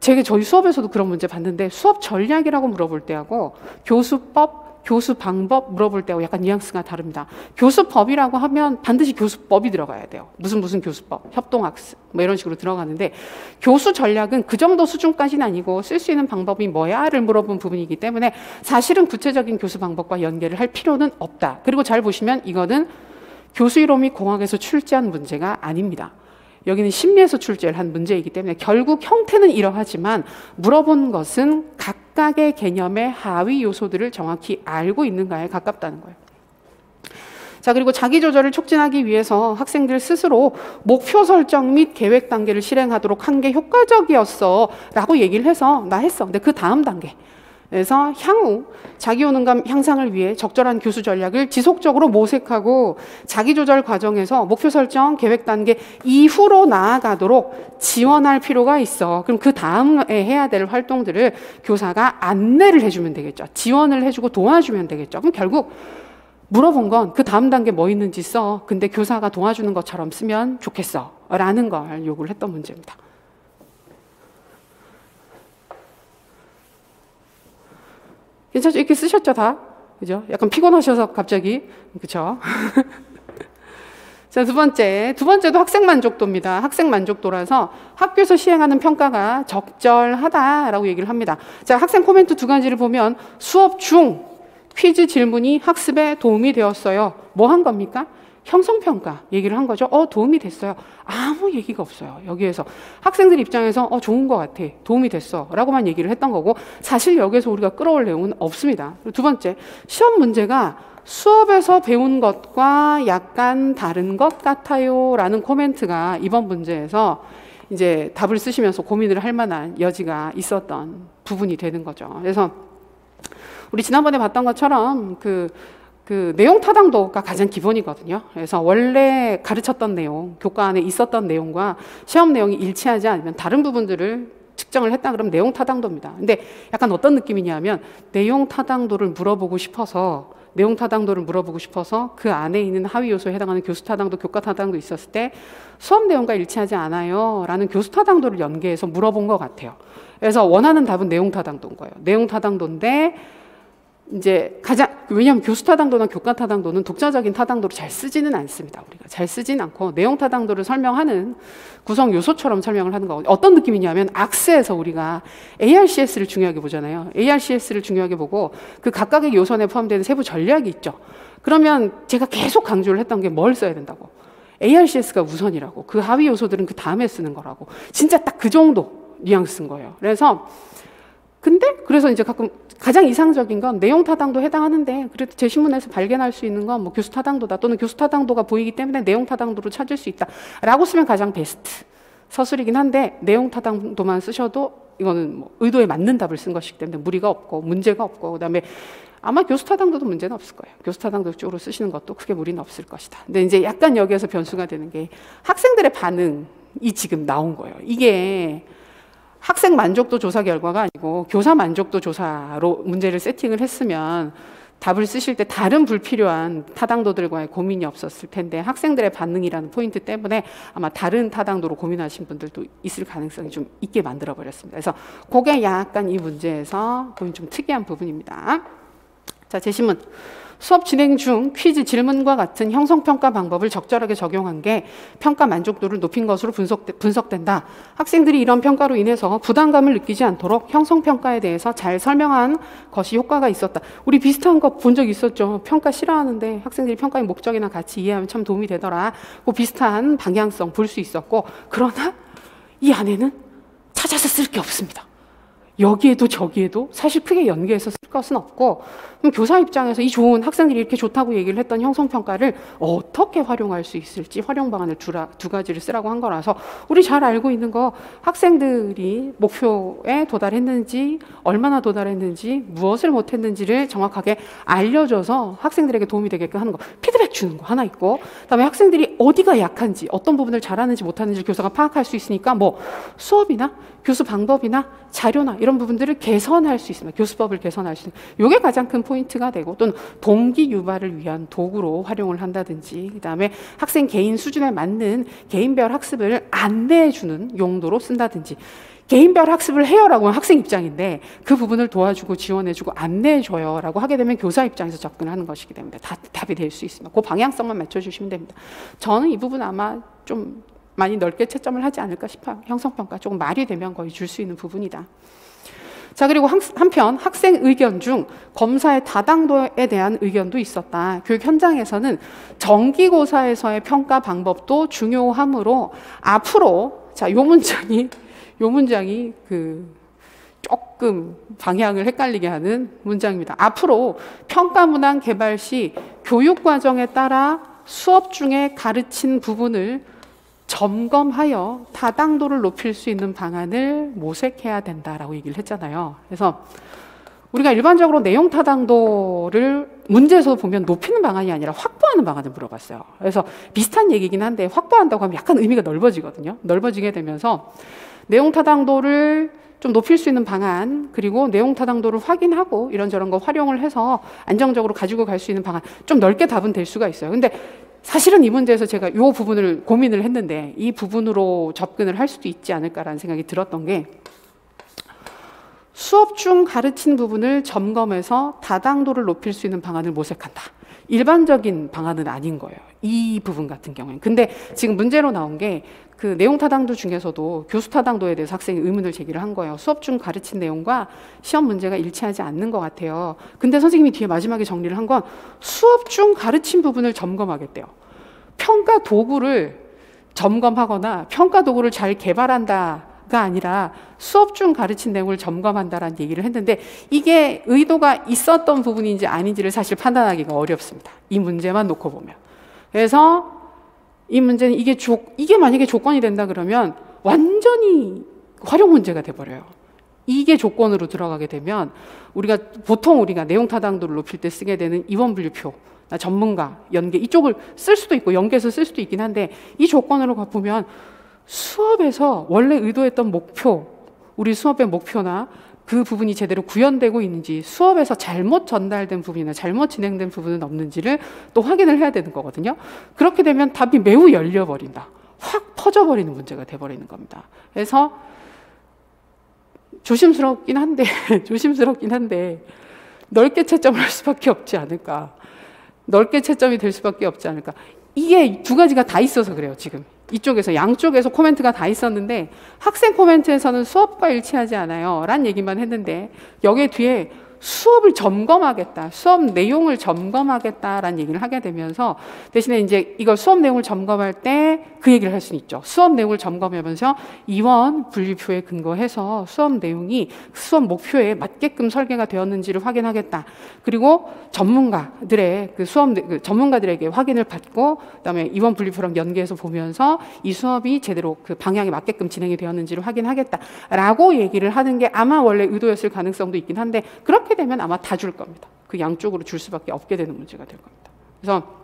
저희 수업에서도 그런 문제 봤는데 수업 전략이라고 물어볼 때하고 교수법, 교수 방법 물어볼 때하고 약간 뉘앙스가 다릅니다. 교수법이라고 하면 반드시 교수법이 들어가야 돼요. 무슨 교수법, 협동학습 뭐 이런 식으로 들어가는데 교수 전략은 그 정도 수준까지는 아니고 쓸 수 있는 방법이 뭐야를 물어본 부분이기 때문에 사실은 구체적인 교수 방법과 연계를 할 필요는 없다. 그리고 잘 보시면 이거는 교수 이론 및 공학에서 출제한 문제가 아닙니다. 여기는 심리에서 출제를 한 문제이기 때문에 결국 형태는 이러하지만 물어본 것은 각각의 개념의 하위 요소들을 정확히 알고 있는가에 가깝다는 거예요. 자, 그리고 자기 조절을 촉진하기 위해서 학생들 스스로 목표 설정 및 계획 단계를 실행하도록 한 게 효과적이었어 라고 얘기를 해서 나 했어. 근데 그 다음 단계 그래서 향후 자기 효능감 향상을 위해 적절한 교수 전략을 지속적으로 모색하고 자기조절 과정에서 목표 설정, 계획 단계 이후로 나아가도록 지원할 필요가 있어. 그럼 그 다음에 해야 될 활동들을 교사가 안내를 해주면 되겠죠. 지원을 해주고 도와주면 되겠죠. 그럼 결국 물어본 건 그 다음 단계 뭐 있는지 써. 근데 교사가 도와주는 것처럼 쓰면 좋겠어. 라는 걸 요구를 했던 문제입니다. 괜찮죠? 이렇게 쓰셨죠, 다? 그죠? 약간 피곤하셔서 갑자기. 그쵸? 자, 두 번째도 학생 만족도입니다. 학생 만족도라서 학교에서 시행하는 평가가 적절하다라고 얘기를 합니다. 자, 학생 코멘트 두 가지를 보면 수업 중 퀴즈 질문이 학습에 도움이 되었어요. 뭐 한 겁니까? 형성평가 얘기를 한 거죠. 도움이 됐어요. 아무 얘기가 없어요. 여기에서 학생들 입장에서 좋은 것 같아. 도움이 됐어. 라고만 얘기를 했던 거고 사실 여기에서 우리가 끌어올 내용은 없습니다. 그리고 두 번째, 시험 문제가 수업에서 배운 것과 약간 다른 것 같아요. 라는 코멘트가 이번 문제에서 이제 답을 쓰시면서 고민을 할 만한 여지가 있었던 부분이 되는 거죠. 그래서 우리 지난번에 봤던 것처럼 내용 타당도가 가장 기본이거든요. 그래서 원래 가르쳤던 내용, 교과 안에 있었던 내용과 시험 내용이 일치하지 않으면 다른 부분들을 측정을 했다 그러면 내용 타당도입니다. 근데 약간 어떤 느낌이냐면 내용 타당도를 물어보고 싶어서 그 안에 있는 하위 요소에 해당하는 교수 타당도, 교과 타당도 있었을 때 수업 내용과 일치하지 않아요 라는 교수 타당도를 연계해서 물어본 것 같아요. 그래서 원하는 답은 내용 타당도인 거예요. 내용 타당도인데 이제 왜냐하면 교수 타당도나 교과 타당도는 독자적인 타당도로 잘 쓰지는 않습니다. 우리가 잘 쓰진 않고 내용 타당도를 설명하는 구성 요소처럼 설명을 하는 거거든요. 어떤 느낌이냐면 악스에서 우리가 ARCS를 중요하게 보잖아요. ARCS를 중요하게 보고 그 각각의 요소에 포함되는 세부 전략이 있죠. 그러면 제가 계속 강조를 했던 게 뭘 써야 된다고. ARCS가 우선이라고. 그 하위 요소들은 그 다음에 쓰는 거라고. 진짜 딱 그 정도 뉘앙스인 거예요. 그래서 이제 가장 이상적인 건 내용 타당도 해당하는데 그래도 제 신문에서 발견할 수 있는 건 뭐 교수 타당도다 또는 교수 타당도가 보이기 때문에 내용 타당도로 찾을 수 있다 라고 쓰면 가장 베스트 서술이긴 한데 내용 타당도만 쓰셔도 이거는 뭐 의도에 맞는 답을 쓴 것이기 때문에 무리가 없고 문제가 없고 그다음에 아마 교수 타당도도 문제는 없을 거예요. 교수 타당도 쪽으로 쓰시는 것도 크게 무리는 없을 것이다. 근데 이제 약간 여기에서 변수가 되는 게 학생들의 반응이 지금 나온 거예요. 이게 학생 만족도 조사 결과가 아니고 교사 만족도 조사로 문제를 세팅을 했으면 답을 쓰실 때 다른 불필요한 타당도들과의 고민이 없었을 텐데 학생들의 반응이라는 포인트 때문에 아마 다른 타당도로 고민하신 분들도 있을 가능성이 좀 있게 만들어버렸습니다. 그래서 그게 약간 이 문제에서 보면 좀 특이한 부분입니다. 자, 제 신문. 수업 진행 중 퀴즈 질문과 같은 형성평가 방법을 적절하게 적용한 게 평가 만족도를 높인 것으로 분석된다. 학생들이 이런 평가로 인해서 부담감을 느끼지 않도록 형성평가에 대해서 잘 설명한 것이 효과가 있었다. 우리 비슷한 거 본 적 있었죠. 평가 싫어하는데 학생들이 평가의 목적이나 같이 이해하면 참 도움이 되더라. 그 비슷한 방향성 볼 수 있었고 그러나 이 안에는 찾아서 쓸 게 없습니다. 여기에도 저기에도 사실 크게 연계해서 쓸 것은 없고 그럼 교사 입장에서 이 좋은 학생들이 이렇게 좋다고 얘기를 했던 형성평가를 어떻게 활용할 수 있을지 활용 방안을 두 가지를 쓰라고 한 거라서 우리 잘 알고 있는 거 학생들이 목표에 도달했는지 얼마나 도달했는지 무엇을 못했는지를 정확하게 알려줘서 학생들에게 도움이 되게끔 하는 거 피드백 주는 거 하나 있고 그다음에 학생들이 어디가 약한지 어떤 부분을 잘하는지 못하는지 교사가 파악할 수 있으니까 뭐 수업이나 교수 방법이나 자료나 이런 부분들을 개선할 수 있습니다. 교수법을 개선할 수 있는 이게 가장 큰 포인트가 되고 또는 동기 유발을 위한 도구로 활용을 한다든지 그다음에 학생 개인 수준에 맞는 개인별 학습을 안내해주는 용도로 쓴다든지 개인별 학습을 해요라고 하면 학생 입장인데 그 부분을 도와주고 지원해주고 안내해줘요라고 하게 되면 교사 입장에서 접근하는 것이기 때문에 답이 될 수 있습니다. 그 방향성만 맞춰주시면 됩니다. 저는 이 부분 아마 좀 많이 넓게 채점을 하지 않을까 싶어요. 형성평가 조금 말이 되면 거의 줄 수 있는 부분이다. 자, 그리고 한편 학생 의견 중 검사의 다당도에 대한 의견도 있었다. 교육 현장에서는 정기고사에서의 평가 방법도 중요하므로 앞으로 자, 요 문장이 조금 방향을 헷갈리게 하는 문장입니다. 앞으로 평가 문항 개발 시 교육 과정에 따라 수업 중에 가르친 부분을 점검하여 다당도를 높일 수 있는 방안을 모색해야 된다라고 얘기를 했잖아요. 그래서 우리가 일반적으로 내용 타당도를 문제에서 보면 높이는 방안이 아니라 확보하는 방안을 물어봤어요. 그래서 비슷한 얘기긴 한데 확보한다고 하면 약간 의미가 넓어지거든요. 넓어지게 되면서 내용 타당도를 좀 높일 수 있는 방안 그리고 내용 타당도를 확인하고 이런저런 거 활용을 해서 안정적으로 가지고 갈 수 있는 방안 좀 넓게 답은 될 수가 있어요. 근데 사실은 이 문제에서 제가 이 부분을 고민을 했는데 이 부분으로 접근을 할 수도 있지 않을까라는 생각이 들었던 게 수업 중 가르친 부분을 점검해서 다당도를 높일 수 있는 방안을 모색한다. 일반적인 방안은 아닌 거예요. 이 부분 같은 경우에는. 근데 지금 문제로 나온 게 그 내용 타당도 중에서도 교수 타당도에 대해서 학생이 의문을 제기를 한 거예요. 수업 중 가르친 내용과 시험 문제가 일치하지 않는 것 같아요. 근데 선생님이 뒤에 마지막에 정리를 한 건 수업 중 가르친 부분을 점검하겠대요. 평가 도구를 점검하거나 평가 도구를 잘 개발한다가 아니라 수업 중 가르친 내용을 점검한다라는 얘기를 했는데 이게 의도가 있었던 부분인지 아닌지를 사실 판단하기가 어렵습니다. 이 문제만 놓고 보면. 그래서 이 문제는 이게 만약에 조건이 된다 그러면 완전히 활용 문제가 돼버려요. 이게 조건으로 들어가게 되면 보통 우리가 내용 타당도를 높일 때 쓰게 되는 이원 분류표, 전문가, 연계 이쪽을 쓸 수도 있고 연계해서 쓸 수도 있긴 한데 이 조건으로 보면 수업에서 원래 의도했던 목표, 우리 수업의 목표나 그 부분이 제대로 구현되고 있는지, 수업에서 잘못 전달된 부분이나 잘못 진행된 부분은 없는지를 또 확인을 해야 되는 거거든요. 그렇게 되면 답이 매우 열려버린다. 확 퍼져버리는 문제가 돼버리는 겁니다. 그래서 조심스럽긴 한데 넓게 채점을 할 수밖에 없지 않을까. 넓게 채점이 될 수밖에 없지 않을까. 이게 두 가지가 다 있어서 그래요, 지금. 이쪽에서, 양쪽에서 코멘트가 다 있었는데 학생 코멘트에서는 수업과 일치하지 않아요 라는 얘기만 했는데 여기 뒤에 수업을 점검하겠다, 수업 내용을 점검하겠다라는 얘기를 하게 되면서 대신에 이제 이걸 수업 내용을 점검할 때 그 얘기를 할 수는 있죠. 수업 내용을 점검하면서 이원 분류표에 근거해서 수업 내용이 수업 목표에 맞게끔 설계가 되었는지를 확인하겠다. 그리고 전문가들의 전문가들에게 확인을 받고 그다음에 이원 분류표랑 연계해서 보면서 이 수업이 제대로 그 방향에 맞게끔 진행이 되었는지를 확인하겠다라고 얘기를 하는 게 아마 원래 의도였을 가능성도 있긴 한데 그렇게 되면 아마 다 줄 겁니다. 그 양쪽으로 줄 수밖에 없게 되는 문제가 될 겁니다. 그래서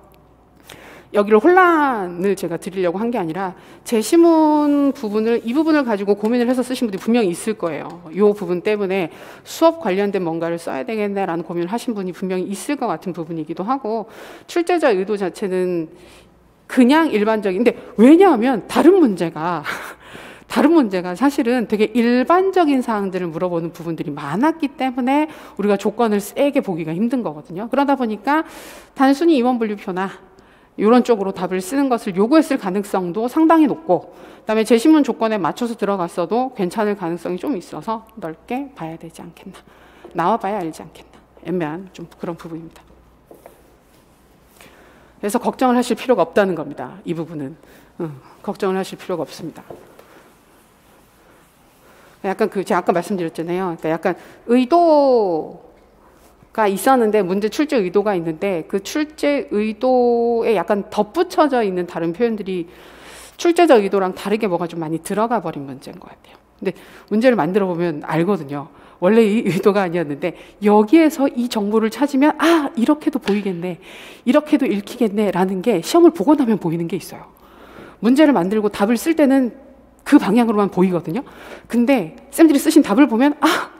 여기를 혼란을 제가 드리려고 한 게 아니라 제시문 부분을, 이 부분을 가지고 고민을 해서 쓰신 분들이 분명히 있을 거예요. 이 부분 때문에 수업 관련된 뭔가를 써야 되겠네라는 고민을 하신 분이 분명히 있을 것 같은 부분이기도 하고, 출제자 의도 자체는 그냥 일반적인데, 왜냐하면 다른 문제가 사실은 되게 일반적인 사항들을 물어보는 부분들이 많았기 때문에 우리가 조건을 세게 보기가 힘든 거거든요. 그러다 보니까 단순히 이원 분류표나 이런 쪽으로 답을 쓰는 것을 요구했을 가능성도 상당히 높고, 그다음에 제시문 조건에 맞춰서 들어갔어도 괜찮을 가능성이 좀 있어서 넓게 봐야 되지 않겠나, 나와봐야 알지 않겠나, 애매한 좀 그런 부분입니다. 그래서 걱정을 하실 필요가 없다는 겁니다. 이 부분은 걱정을 하실 필요가 없습니다. 약간 제가 아까 말씀드렸잖아요. 그러니까 약간 의도가 있었는데, 문제 출제 의도가 있는데 그 출제 의도에 약간 덧붙여져 있는 다른 표현들이 출제자 의도랑 다르게 뭐가 좀 많이 들어가 버린 문제인 것 같아요. 근데 문제를 만들어 보면 알거든요. 원래 이 의도가 아니었는데 여기에서 이 정보를 찾으면 이렇게도 보이겠네, 이렇게도 읽히겠네 라는 게 시험을 보고 나면 보이는 게 있어요. 문제를 만들고 답을 쓸 때는 그 방향으로만 보이거든요. 근데 쌤들이 쓰신 답을 보면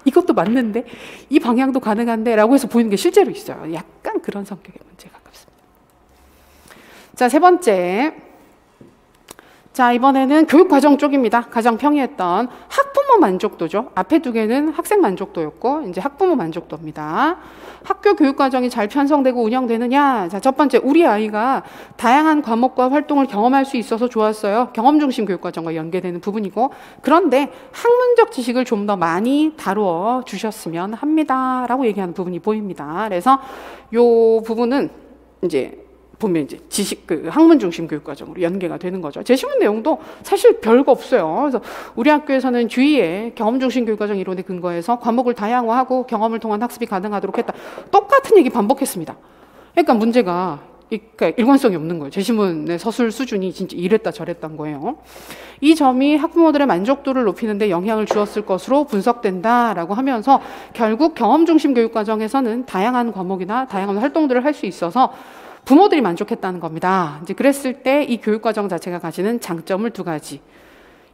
이것도 맞는데, 이 방향도 가능한데 라고 해서 보이는 게 실제로 있어요. 약간 그런 성격의 문제에 가깝습니다. 자, 세 번째. 자, 이번에는 교육과정 쪽입니다. 가장 평이했던 학부모 만족도죠. 앞에 두 개는 학생 만족도였고 이제 학부모 만족도입니다. 학교 교육과정이 잘 편성되고 운영되느냐. 자, 첫 번째, 우리 아이가 다양한 과목과 활동을 경험할 수 있어서 좋았어요. 경험 중심 교육과정과 연계되는 부분이고, 그런데 학문적 지식을 좀 더 많이 다루어 주셨으면 합니다 라고 얘기하는 부분이 보입니다. 그래서 이 부분은 이제 보면 이제 학문 중심 교육과정으로 연계가 되는 거죠. 제시문 내용도 사실 별거 없어요. 그래서 우리 학교에서는 주위에 경험 중심 교육과정 이론에 근거해서 과목을 다양화하고 경험을 통한 학습이 가능하도록 했다. 똑같은 얘기 반복했습니다. 그러니까 문제가 일관성이 없는 거예요. 제시문의 서술 수준이 진짜 이랬다 저랬단 거예요. 이 점이 학부모들의 만족도를 높이는 데 영향을 주었을 것으로 분석된다라고 하면서 결국 경험 중심 교육과정에서는 다양한 과목이나 다양한 활동들을 할 수 있어서 부모들이 만족했다는 겁니다. 이제 그랬을 때 이 교육과정 자체가 가지는 장점을 두 가지.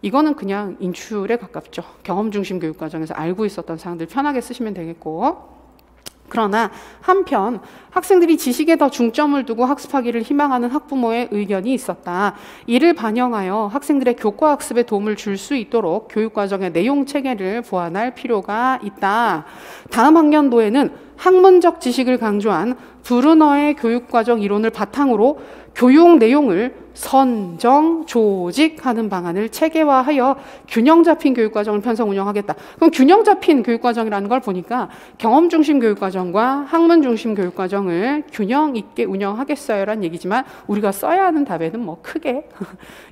이거는 그냥 인출에 가깝죠. 경험 중심 교육과정에서 알고 있었던 사항들 편하게 쓰시면 되겠고, 그러나 한편 학생들이 지식에 더 중점을 두고 학습하기를 희망하는 학부모의 의견이 있었다. 이를 반영하여 학생들의 교과 학습에 도움을 줄 수 있도록 교육과정의 내용 체계를 보완할 필요가 있다. 다음 학년도에는 학문적 지식을 강조한 브루너의 교육과정 이론을 바탕으로 교육 내용을 선정, 조직하는 방안을 체계화하여 균형 잡힌 교육과정을 편성 운영하겠다. 그럼 균형 잡힌 교육과정이라는 걸 보니까 경험 중심 교육과정과 학문 중심 교육과정을 균형 있게 운영하겠어요라는 얘기지만 우리가 써야 하는 답에는 뭐 크게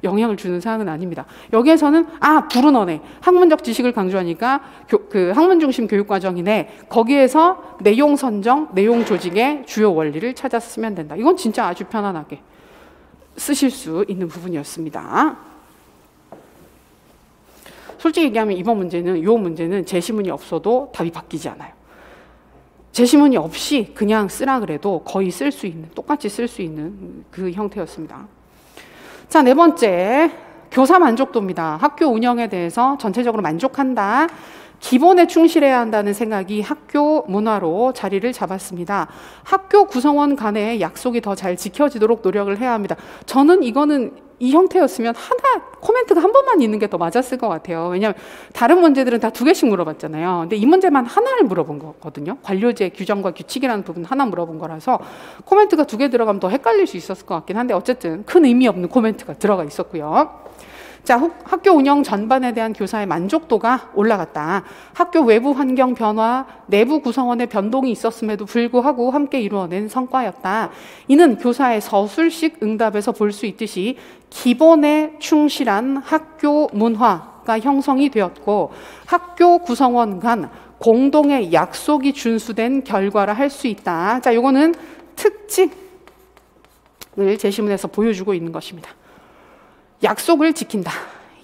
영향을 주는 사항은 아닙니다. 여기에서는 브루너네, 학문적 지식을 강조하니까 그 학문 중심 교육과정이네, 거기에서 내용 선정, 내용 조직의 주요 원리를 찾아 쓰면 된다. 이건 진짜 아주 편안하게 쓰실 수 있는 부분이었습니다. 솔직히 얘기하면 이번 문제는, 요 문제는 제시문이 없어도 답이 바뀌지 않아요. 제시문이 없이 그냥 쓰라 그래도 거의 쓸 수 있는, 똑같이 쓸 수 있는 그 형태였습니다. 자, 네 번째, 교사 만족도입니다. 학교 운영에 대해서 전체적으로 만족한다. 기본에 충실해야 한다는 생각이 학교 문화로 자리를 잡았습니다. 학교 구성원 간의 약속이 더 잘 지켜지도록 노력을 해야 합니다. 저는 이거는 이 형태였으면 하나, 코멘트가 한 번만 있는 게 더 맞았을 것 같아요. 왜냐하면 다른 문제들은 다 2개씩 물어봤잖아요. 근데 이 문제만 하나를 물어본 거거든요. 관료제 규정과 규칙이라는 부분 하나 물어본 거라서 코멘트가 2개 들어가면 더 헷갈릴 수 있었을 것 같긴 한데 어쨌든 큰 의미 없는 코멘트가 들어가 있었고요. 자, 학교 운영 전반에 대한 교사의 만족도가 올라갔다. 학교 외부 환경 변화, 내부 구성원의 변동이 있었음에도 불구하고 함께 이루어낸 성과였다. 이는 교사의 서술식 응답에서 볼 수 있듯이 기본에 충실한 학교 문화가 형성이 되었고 학교 구성원 간 공동의 약속이 준수된 결과라 할 수 있다. 자, 요거는 특징을 제시문에서 보여주고 있는 것입니다. 약속을 지킨다.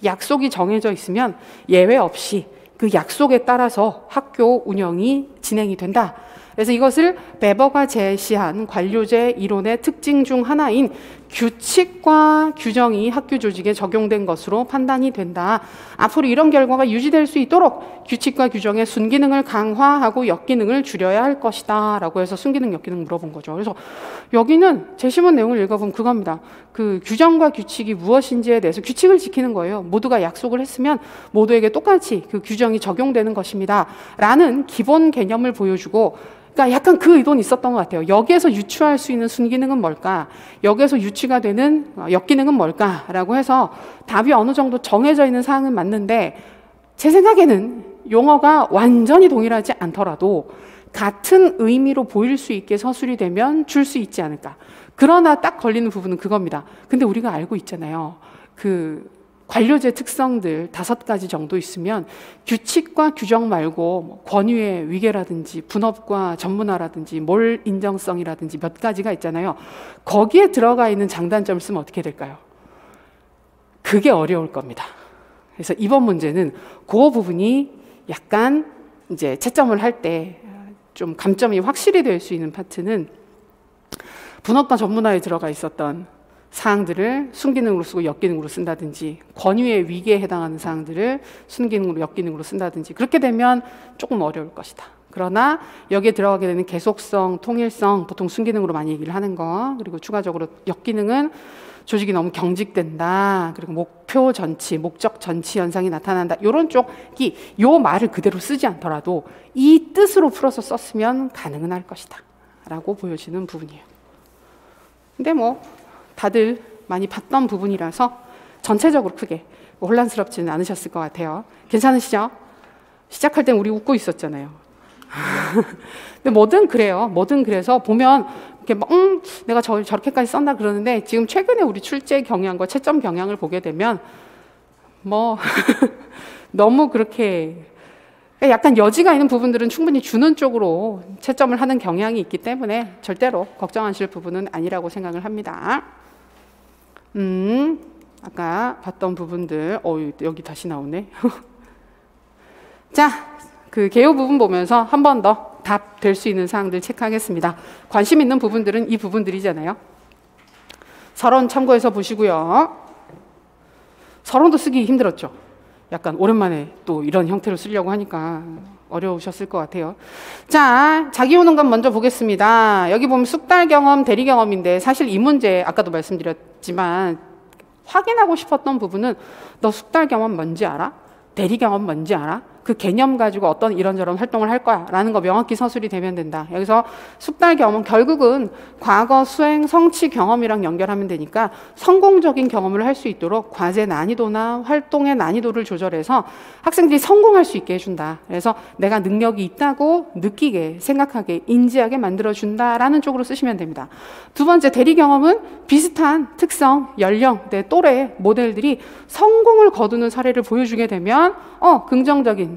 약속이 정해져 있으면 예외 없이 그 약속에 따라서 학교 운영이 진행이 된다. 그래서 이것을 베버가 제시한 관료제 이론의 특징 중 하나인 규칙과 규정이 학교 조직에 적용된 것으로 판단이 된다. 앞으로 이런 결과가 유지될 수 있도록 규칙과 규정의 순기능을 강화하고 역기능을 줄여야 할 것이다 라고 해서 순기능, 역기능 물어본 거죠. 그래서 여기는 제시문 내용을 읽어보면 그겁니다. 그 규정과 규칙이 무엇인지에 대해서 규칙을 지키는 거예요. 모두가 약속을 했으면 모두에게 똑같이 그 규정이 적용되는 것입니다 라는 기본 개념을 보여주고, 그러니까 약간 그 의도는 있었던 것 같아요. 여기에서 유추할 수 있는 순기능은 뭘까? 여기에서 유추가 되는 역기능은 뭘까라고 해서 답이 어느 정도 정해져 있는 사항은 맞는데 제 생각에는 용어가 완전히 동일하지 않더라도 같은 의미로 보일 수 있게 서술이 되면 줄 수 있지 않을까. 그러나 딱 걸리는 부분은 그겁니다. 근데 우리가 알고 있잖아요. 그 관료제 특성들 5가지 정도 있으면 규칙과 규정 말고 뭐 권위의 위계라든지 분업과 전문화라든지 몰 인정성이라든지 몇 가지가 있잖아요. 거기에 들어가 있는 장단점을 쓰면 어떻게 될까요? 그게 어려울 겁니다. 그래서 이번 문제는 그 부분이 약간 이제 채점을 할 때 좀 감점이 확실히 될 수 있는 파트는 분업과 전문화에 들어가 있었던 사항들을 순기능으로 쓰고 역기능으로 쓴다든지, 권위의 위계에 해당하는 사항들을 순기능으로 역기능으로 쓴다든지, 그렇게 되면 조금 어려울 것이다. 그러나 여기에 들어가게 되는 계속성, 통일성, 보통 순기능으로 많이 얘기를 하는 거, 그리고 추가적으로 역기능은 조직이 너무 경직된다, 그리고 목표 전치, 목적 전치 현상이 나타난다, 이런 쪽이 요 말을 그대로 쓰지 않더라도 이 뜻으로 풀어서 썼으면 가능은 할 것이다 라고 보여지는 부분이에요. 근데 뭐 다들 많이 봤던 부분이라서 전체적으로 크게 혼란스럽지는 않으셨을 것 같아요. 괜찮으시죠? 시작할 땐 우리 웃고 있었잖아요. 근데 뭐든 그래요. 뭐든 그래서 보면 이렇게 막, 내가 저렇게까지 썼나 그러는데 지금 최근에 우리 출제 경향과 채점 경향을 보게 되면 뭐 너무 그렇게 약간 여지가 있는 부분들은 충분히 주는 쪽으로 채점을 하는 경향이 있기 때문에 절대로 걱정하실 부분은 아니라고 생각을 합니다. 아까 봤던 부분들, 여기 다시 나오네. 자, 그 개요 부분 보면서 한 번 더 답 될 수 있는 사항들 체크하겠습니다. 관심 있는 부분들은 이 부분들이잖아요. 서론 참고해서 보시고요. 서론도 쓰기 힘들었죠. 약간 오랜만에 또 이런 형태로 쓰려고 하니까 어려우셨을 것 같아요. 자, 자기 오는 건 먼저 보겠습니다. 여기 보면 숙달 경험, 대리 경험인데 사실 이 문제 아까도 말씀드렸지만 확인하고 싶었던 부분은 너 숙달 경험 뭔지 알아? 대리 경험 뭔지 알아? 그 개념 가지고 어떤 이런저런 활동을 할 거야 라는 거 명확히 서술이 되면 된다. 여기서 숙달 경험, 결국은 과거 수행 성취 경험이랑 연결하면 되니까 성공적인 경험을 할 수 있도록 과제 난이도나 활동의 난이도를 조절해서 학생들이 성공할 수 있게 해준다. 그래서 내가 능력이 있다고 느끼게, 생각하게, 인지하게 만들어준다라는 쪽으로 쓰시면 됩니다. 두 번째, 대리 경험은 비슷한 특성, 연령, 내 또래 모델들이 성공을 거두는 사례를 보여주게 되면 긍정적인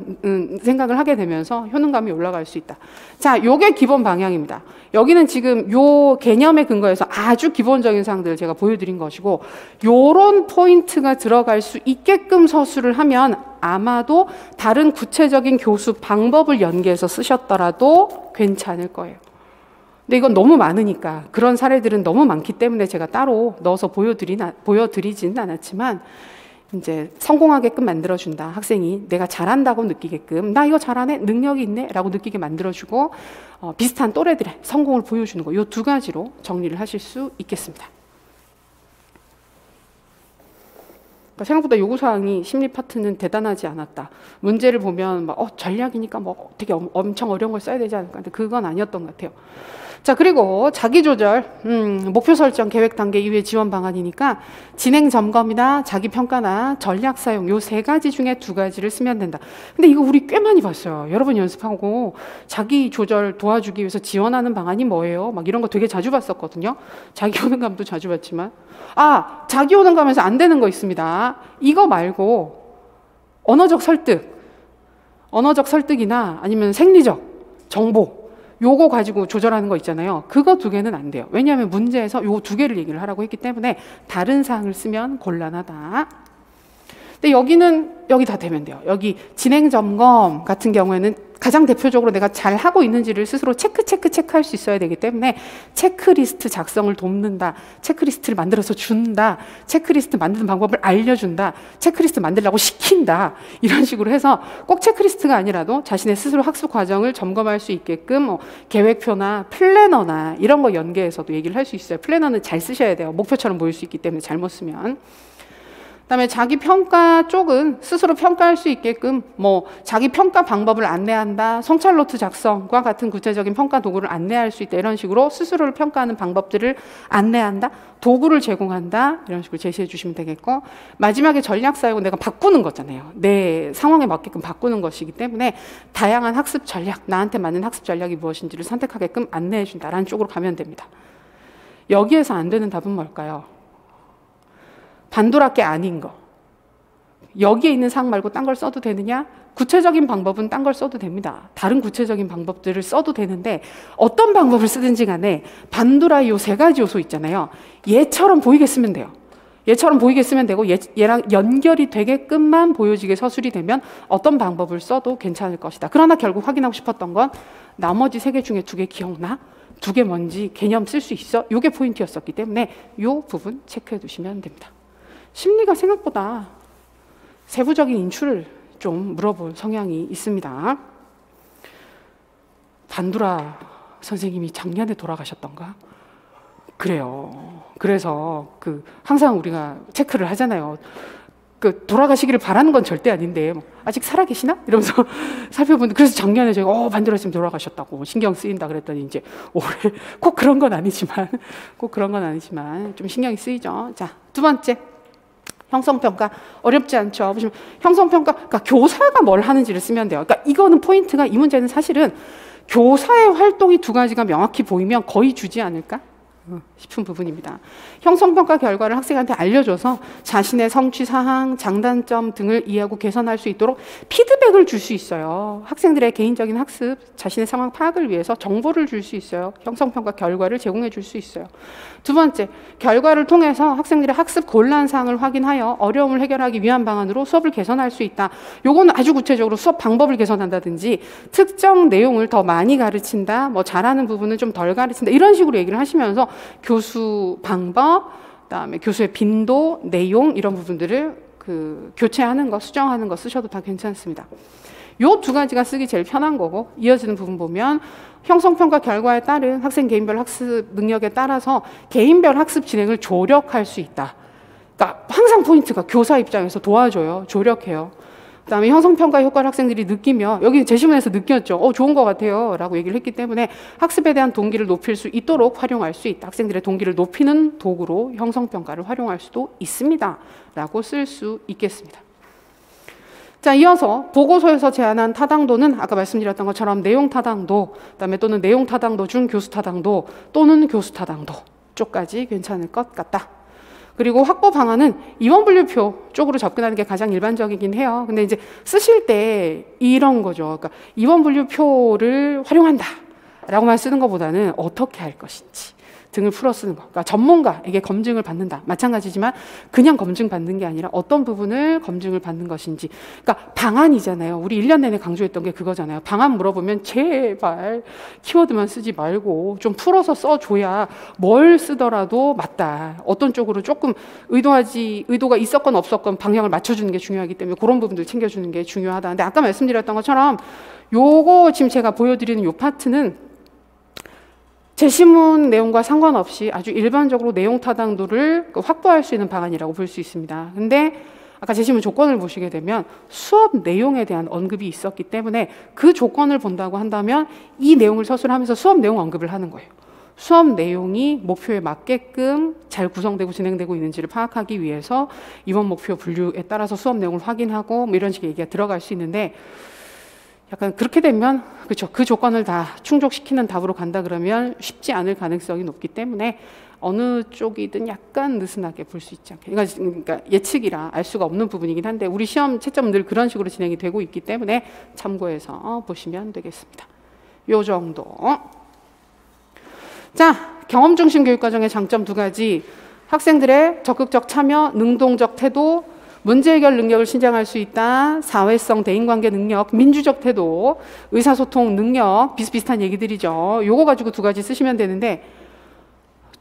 생각을 하게 되면서 효능감이 올라갈 수 있다. 자, 요게 기본 방향입니다. 여기는 지금 요 개념에 근거해서 아주 기본적인 사항들을 제가 보여드린 것이고, 요런 포인트가 들어갈 수 있게끔 서술을 하면 아마도 다른 구체적인 교수 방법을 연계해서 쓰셨더라도 괜찮을 거예요. 근데 이건 너무 많으니까, 그런 사례들은 너무 많기 때문에 제가 따로 넣어서 보여드리지는 않았지만, 이제 성공하게끔 만들어준다. 학생이 내가 잘한다고 느끼게끔, 나 이거 잘하네, 능력이 있네 라고 느끼게 만들어주고, 비슷한 또래들의 성공을 보여주는 거, 이 두 가지로 정리를 하실 수 있겠습니다. 생각보다 요구사항이 심리 파트는 대단하지 않았다. 문제를 보면 막 전략이니까 뭐 되게 엄청 어려운 걸 써야 되지 않을까. 근데 그건 아니었던 것 같아요. 자, 그리고 자기조절, 목표 설정, 계획 단계 이후의 지원 방안이니까 진행 점검이나 자기 평가나 전략 사용, 요 세 가지 중에 두 가지를 쓰면 된다. 근데 이거 우리 꽤 많이 봤어요. 여러분 연습하고 자기 조절 도와주기 위해서 지원하는 방안이 뭐예요? 막 이런 거 되게 자주 봤었거든요. 자기 효능감도 자주 봤지만, 자기 효능감에서 안 되는 거 있습니다. 이거 말고 언어적 설득이나 아니면 생리적 정보, 요거 가지고 조절하는 거 있잖아요. 그거 두 개는 안 돼요. 왜냐하면 문제에서 요 두 개를 얘기를 하라고 했기 때문에 다른 사항을 쓰면 곤란하다. 근데 여기 다 되면 돼요. 여기 진행 점검 같은 경우에는 가장 대표적으로 내가 잘 하고 있는지를 스스로 체크할 수 있어야 되기 때문에 체크리스트 작성을 돕는다. 체크리스트를 만들어서 준다. 체크리스트 만드는 방법을 알려준다. 체크리스트 만들라고 시킨다. 이런 식으로 해서 꼭 체크리스트가 아니라도 자신의 스스로 학습 과정을 점검할 수 있게끔 계획표나 플래너나 이런 거 연계해서도 얘기를 할 수 있어요. 플래너는 잘 쓰셔야 돼요. 목표처럼 보일 수 있기 때문에 잘못 쓰면. 그다음에 자기 평가 쪽은 스스로 평가할 수 있게끔 자기 평가 방법을 안내한다, 성찰 노트 작성과 같은 구체적인 평가 도구를 안내할 수 있다, 이런 식으로 스스로를 평가하는 방법들을 안내한다, 도구를 제공한다, 이런 식으로 제시해 주시면 되겠고, 마지막에 전략 사용은 내가 바꾸는 거잖아요. 내 상황에 맞게끔 바꾸는 것이기 때문에 다양한 학습 전략, 나한테 맞는 학습 전략이 무엇인지를 선택하게끔 안내해 준다라는 쪽으로 가면 됩니다. 여기에서 안 되는 답은 뭘까요? 반도라게 아닌 거. 여기에 있는 사항 말고 딴 걸 써도 되느냐? 구체적인 방법은 딴 걸 써도 됩니다. 다른 구체적인 방법들을 써도 되는데 어떤 방법을 쓰든지 간에 반도라의 요 세 가지 요소 있잖아요. 얘처럼 보이게 쓰면 돼요. 얘처럼 보이게 쓰면 되고 얘랑 연결이 되게끔만 보여지게 서술이 되면 어떤 방법을 써도 괜찮을 것이다. 그러나 결국 확인하고 싶었던 건 나머지 세 개 중에 두 개 기억나? 두 개 뭔지 개념 쓸 수 있어? 요게 포인트였었기 때문에 요 부분 체크해 두시면 됩니다. 심리가 생각보다 세부적인 인출을 좀 물어볼 성향이 있습니다. 반두라 선생님이 작년에 돌아가셨던가? 그래요. 그래서 항상 우리가 체크를 하잖아요. 돌아가시기를 바라는 건 절대 아닌데 아직 살아계시나? 이러면서 살펴보는데, 그래서 작년에 제가 반두라 선생님 돌아가셨다고 신경 쓰인다 그랬더니 이제 올해 꼭 그런 건 아니지만 좀 신경이 쓰이죠. 자, 두 번째. 형성평가 어렵지 않죠. 보시면 형성평가, 그러니까 교사가 뭘 하는지를 쓰면 돼요. 그러니까 이거는 포인트가, 이 문제는 사실은 교사의 활동이 두 가지가 명확히 보이면 거의 주지 않을까 싶은 부분입니다. 형성평가 결과를 학생한테 알려줘서 자신의 성취 사항, 장단점 등을 이해하고 개선할 수 있도록 피드백을 줄 수 있어요. 학생들의 개인적인 학습, 자신의 상황 파악을 위해서 정보를 줄 수 있어요. 형성평가 결과를 제공해 줄 수 있어요. 두 번째, 결과를 통해서 학생들의 학습 곤란사항을 확인하여 어려움을 해결하기 위한 방안으로 수업을 개선할 수 있다. 요거는 아주 구체적으로 수업 방법을 개선한다든지 특정 내용을 더 많이 가르친다, 잘하는 부분은 좀 덜 가르친다, 이런 식으로 얘기를 하시면서 교수 방법, 그다음에 교수의 빈도, 내용, 이런 부분들을 교체하는 거, 수정하는 거 쓰셔도 다 괜찮습니다. 요 두 가지가 쓰기 제일 편한 거고, 이어지는 부분 보면 형성평가 결과에 따른 학생 개인별 학습 능력에 따라서 개인별 학습 진행을 조력할 수 있다. 그러니까 항상 포인트가 교사 입장에서 도와줘요. 조력해요. 그다음에 형성평가 효과를 학생들이 느끼며, 여기 제시문에서 느꼈죠. 좋은 것 같아요 라고 얘기를 했기 때문에 학습에 대한 동기를 높일 수 있도록 활용할 수 있다. 학생들의 동기를 높이는 도구로 형성평가를 활용할 수도 있습니다 라고 쓸 수 있겠습니다. 자, 이어서 보고서에서 제안한 타당도는 아까 말씀드렸던 것처럼 내용 타당도, 그다음에 또는 내용 타당도 중 교수 타당도 또는 교수 타당도 쪽까지 괜찮을 것 같다. 그리고 확보 방안은 입원 분류표 쪽으로 접근하는 게 가장 일반적이긴 해요. 근데 이제 쓰실 때 이런 거죠. 그러니까 입원 분류표를 활용한다라고만 쓰는 것보다는 어떻게 할 것인지 등을 풀어 쓰는 거. 그러니까 전문가에게 검증을 받는다. 마찬가지지만 그냥 검증 받는 게 아니라 어떤 부분을 검증을 받는 것인지. 그러니까 방안이잖아요. 우리 1년 내내 강조했던 게 그거잖아요. 방안 물어보면 제발 키워드만 쓰지 말고 좀 풀어서 써줘야 뭘 쓰더라도 맞다. 어떤 쪽으로 조금 의도가 있었건 없었건 방향을 맞춰주는 게 중요하기 때문에 그런 부분들 챙겨주는 게 중요하다. 근데 아까 말씀드렸던 것처럼 요거 지금 제가 보여드리는 요 파트는 제시문 내용과 상관없이 아주 일반적으로 내용 타당도를 확보할 수 있는 방안이라고 볼 수 있습니다. 근데 아까 제시문 조건을 보시게 되면 수업 내용에 대한 언급이 있었기 때문에 그 조건을 본다고 한다면 이 내용을 서술하면서 수업 내용 언급을 하는 거예요. 수업 내용이 목표에 맞게끔 잘 구성되고 진행되고 있는지를 파악하기 위해서 이번 목표 분류에 따라서 수업 내용을 확인하고 뭐 이런 식의 얘기가 들어갈 수 있는데 약간 그렇게 되면 그렇죠. 그 조건을 다 충족시키는 답으로 간다 그러면 쉽지 않을 가능성이 높기 때문에 어느 쪽이든 약간 느슨하게 볼 수 있지 않게. 그러니까 예측이라 알 수가 없는 부분이긴 한데 우리 시험 채점은 늘 그런 식으로 진행이 되고 있기 때문에 참고해서 보시면 되겠습니다. 요 정도. 자, 경험 중심 교육과정의 장점 2가지. 학생들의 적극적 참여, 능동적 태도, 문제 해결 능력을 신장할 수 있다. 사회성, 대인관계 능력, 민주적 태도, 의사소통 능력, 비슷비슷한 얘기들이죠. 요거 가지고 2가지 쓰시면 되는데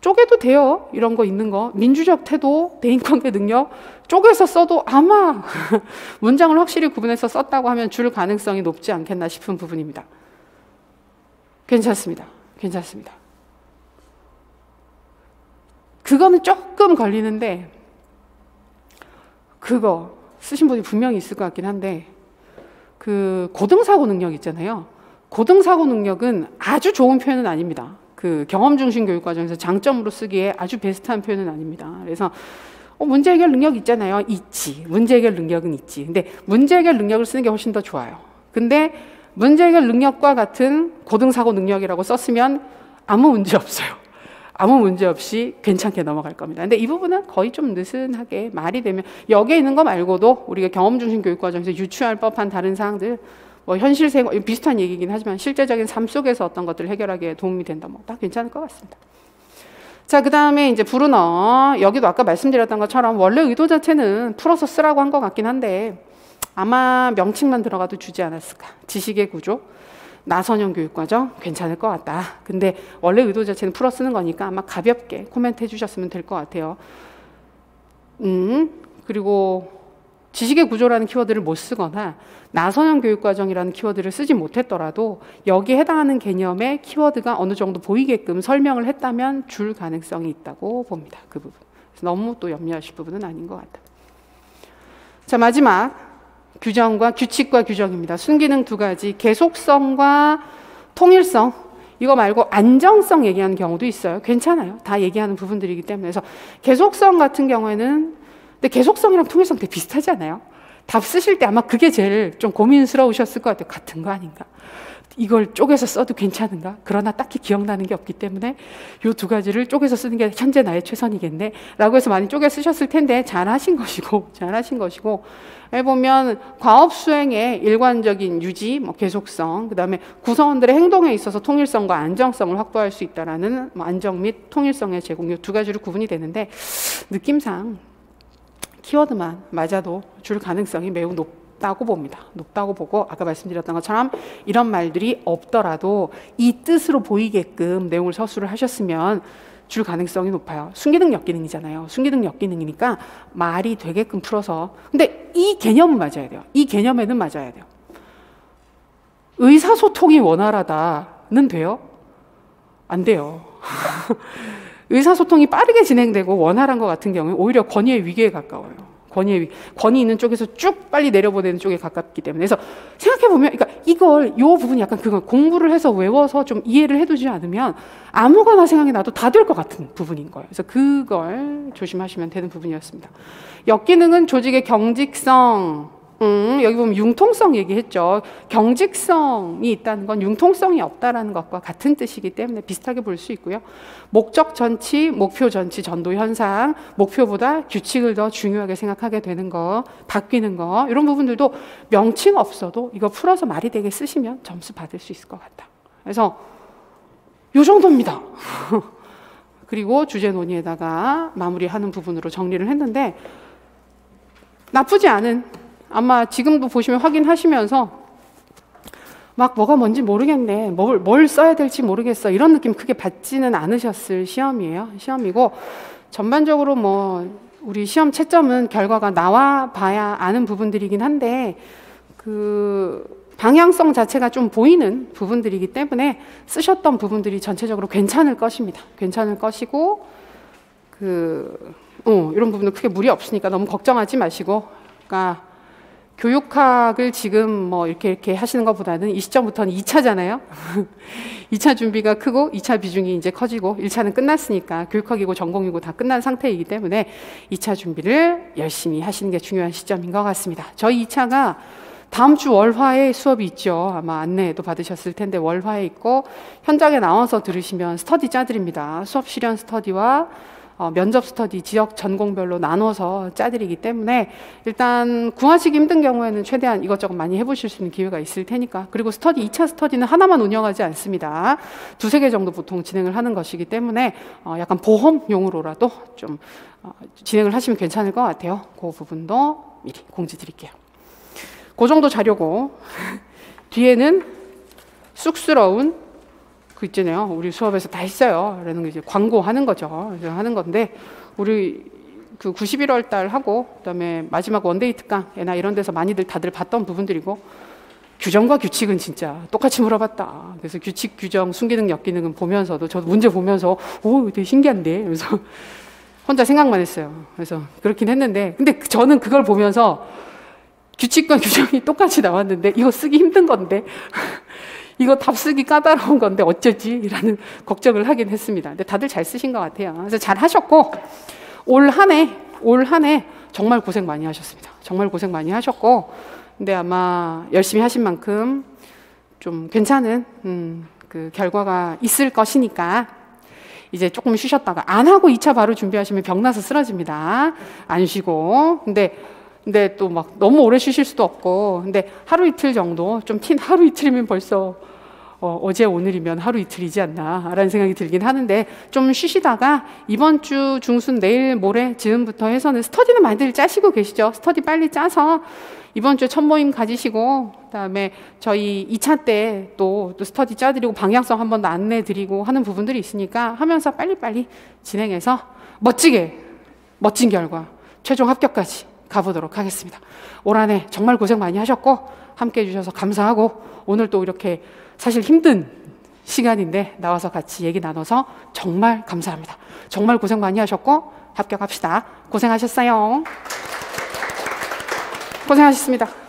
쪼개도 돼요. 이런 거 있는 거. 민주적 태도, 대인관계 능력 쪼개서 써도 아마 문장을 확실히 구분해서 썼다고 하면 줄 가능성이 높지 않겠나 싶은 부분입니다. 괜찮습니다. 괜찮습니다. 그거는 조금 걸리는데 그거 쓰신 분이 분명히 있을 것 같긴 한데 그 고등사고 능력 있잖아요. 고등사고 능력은 아주 좋은 표현은 아닙니다. 그 경험 중심 교육 과정에서 장점으로 쓰기에 아주 베스트한 표현은 아닙니다. 그래서 문제 해결 능력 있잖아요. 있지. 문제 해결 능력은 있지. 근데 문제 해결 능력을 쓰는 게 훨씬 더 좋아요. 근데 문제 해결 능력과 같은 고등사고 능력이라고 썼으면 아무 문제 없어요. 아무 문제 없이 괜찮게 넘어갈 겁니다. 근데 이 부분은 거의 좀 느슨하게 말이 되면 여기에 있는 거 말고도 우리가 경험 중심 교육 과정에서 유추할 법한 다른 사항들 뭐 현실 생활 비슷한 얘기긴 하지만 실제적인 삶 속에서 어떤 것들을 해결하기에 도움이 된다. 뭐 다 괜찮을 것 같습니다. 자, 그 다음에 이제 불은어. 여기도 아까 말씀드렸던 것처럼 원래 의도 자체는 풀어서 쓰라고 한 것 같긴 한데 아마 명칭만 들어가도 주지 않았을까. 지식의 구조. 나선형 교육과정 괜찮을 것 같다. 근데 원래 의도 자체는 풀어 쓰는 거니까 아마 가볍게 코멘트 해주셨으면 될 것 같아요. 그리고 지식의 구조라는 키워드를 못 쓰거나 나선형 교육과정이라는 키워드를 쓰지 못했더라도 여기에 해당하는 개념의 키워드가 어느 정도 보이게끔 설명을 했다면 줄 가능성이 있다고 봅니다. 그 부분. 그래서 너무 또 염려하실 부분은 아닌 것 같아요. 자, 마지막. 규정과 규칙과 규정입니다. 순기능 2가지. 계속성과 통일성. 이거 말고 안정성 얘기하는 경우도 있어요. 괜찮아요. 다 얘기하는 부분들이기 때문에. 그래서 계속성 같은 경우에는 근데 계속성이랑 통일성 되게 비슷하지 않아요? 답 쓰실 때 아마 그게 제일 좀 고민스러우셨을 것 같아요. 같은 거 아닌가? 이걸 쪼개서 써도 괜찮은가? 그러나 딱히 기억나는 게 없기 때문에 이 2가지를 쪼개서 쓰는 게 현재 나의 최선이겠네 라고 해서 많이 쪼개 쓰셨을 텐데 잘하신 것이고 보면 과업 수행의 일관적인 유지, 계속성, 그 다음에 구성원들의 행동에 있어서 통일성과 안정성을 확보할 수 있다라는 안정 및 통일성의 제공, 이 2가지로 구분이 되는데 느낌상 키워드만 맞아도 줄 가능성이 매우 높다고 봅니다. 높다고 보고 아까 말씀드렸던 것처럼 이런 말들이 없더라도 이 뜻으로 보이게끔 내용을 서술을 하셨으면 줄 가능성이 높아요. 순기능 역기능이잖아요. 순기능 역기능이니까 말이 되게끔 풀어서 근데 이 개념은 맞아야 돼요. 이 개념에는 맞아야 돼요. 의사소통이 원활하다는 돼요? 안 돼요. 의사소통이 빠르게 진행되고 원활한 것 같은 경우에 오히려 권위의 위기에 가까워요. 권위 있는 쪽에서 쭉 빨리 내려보내는 쪽에 가깝기 때문에. 그래서 생각해보면, 그러니까 요 부분이 약간 그거 공부를 해서 외워서 좀 이해를 해두지 않으면 아무거나 생각이 나도 다 될 것 같은 부분인 거예요. 그래서 그걸 조심하시면 되는 부분이었습니다. 역기능은 조직의 경직성, 여기 보면 융통성 얘기했죠. 경직성이 있다는 건 융통성이 없다라는 것과 같은 뜻이기 때문에 비슷하게 볼 수 있고요. 목적 전치, 목표 전치, 전도 현상, 목표보다 규칙을 더 중요하게 생각하게 되는 거, 바뀌는 거, 이런 부분들도 명칭 없어도 이거 풀어서 말이 되게 쓰시면 점수 받을 수 있을 것 같다. 그래서 요 정도입니다. 그리고 주제 논의에다가 마무리하는 부분으로 정리를 했는데 나쁘지 않은, 아마 지금도 보시면 확인하시면서 막 뭐가 뭔지 모르겠네, 뭘 써야 될지 모르겠어, 이런 느낌 크게 받지는 않으셨을 시험이에요. 시험이고 전반적으로 뭐 우리 시험 채점은 결과가 나와 봐야 아는 부분들이긴 한데 그 방향성 자체가 좀 보이는 부분들이기 때문에 쓰셨던 부분들이 전체적으로 괜찮을 것입니다. 괜찮을 것이고 이런 부분은 크게 무리 없으니까 너무 걱정하지 마시고, 그러니까 교육학을 지금 뭐 이렇게 하시는 것보다는 이 시점부터는 2차잖아요. 2차 준비가 크고 2차 비중이 이제 커지고 1차는 끝났으니까 교육학이고 전공이고 다 끝난 상태이기 때문에 2차 준비를 열심히 하시는 게 중요한 시점인 것 같습니다. 저희 2차가 다음 주 월화에 수업이 있죠. 아마 안내도 받으셨을 텐데 월화에 있고 현장에 나와서 들으시면 스터디 짜드립니다. 수업 실현 스터디와 면접 스터디 지역 전공별로 나눠서 짜드리기 때문에 일단 구하시기 힘든 경우에는 최대한 이것저것 많이 해보실 수 있는 기회가 있을 테니까. 그리고 스터디 2차 스터디는 하나만 운영하지 않습니다. 2~3개 정도 보통 진행을 하는 것이기 때문에 약간 보험용으로라도 좀 진행을 하시면 괜찮을 것 같아요. 그 부분도 미리 공지 드릴게요. 그 정도 자료고 뒤에는 쑥스러운 그 있잖아요. 우리 수업에서 다 했어요. 라는 게 이제 광고하는 거죠. 하는 건데, 우리 그 91월 달 하고, 그 다음에 마지막 원데이 특강이나 이런 데서 많이들 다들 봤던 부분들이고, 규정과 규칙은 진짜 똑같이 물어봤다. 그래서 규칙, 규정, 순기능, 역기능은 보면서도, 저도 문제 보면서, 오, 되게 신기한데? 그래서 혼자 생각만 했어요. 그래서 그렇긴 했는데, 근데 저는 그걸 보면서 규칙과 규정이 똑같이 나왔는데, 이거 쓰기 힘든 건데, 이거 답 쓰기 까다로운 건데 어쩌지? 라는 걱정을 하긴 했습니다. 근데 다들 잘 쓰신 것 같아요. 그래서 잘 하셨고, 올 한 해 정말 고생 많이 하셨습니다. 정말 고생 많이 하셨고, 근데 아마 열심히 하신 만큼 좀 괜찮은 그 결과가 있을 것이니까 이제 조금 쉬셨다가 안 하고 2차 바로 준비하시면 병나서 쓰러집니다. 안 쉬고. 근데 또 막 너무 오래 쉬실 수도 없고, 근데 하루 이틀 정도 좀 하루 이틀이면 벌써 어제 오늘이면 하루 이틀이지 않나 라는 생각이 들긴 하는데, 좀 쉬시다가 이번 주 중순 내일 모레 즈음부터 해서는 스터디는 많이들 짜시고 계시죠. 스터디 빨리 짜서 이번 주에 첫 모임 가지시고, 그다음에 저희 2차 때 또 스터디 짜드리고 방향성 한 번 더 안내 드리고 하는 부분들이 있으니까 하면서 빨리빨리 진행해서 멋진 결과, 최종 합격까지 가보도록 하겠습니다. 올 한 해 정말 고생 많이 하셨고 함께 해주셔서 감사하고, 오늘 또 이렇게 사실 힘든 시간인데 나와서 같이 얘기 나눠서 정말 감사합니다. 정말 고생 많이 하셨고 합격합시다. 고생하셨어요. 고생하셨습니다.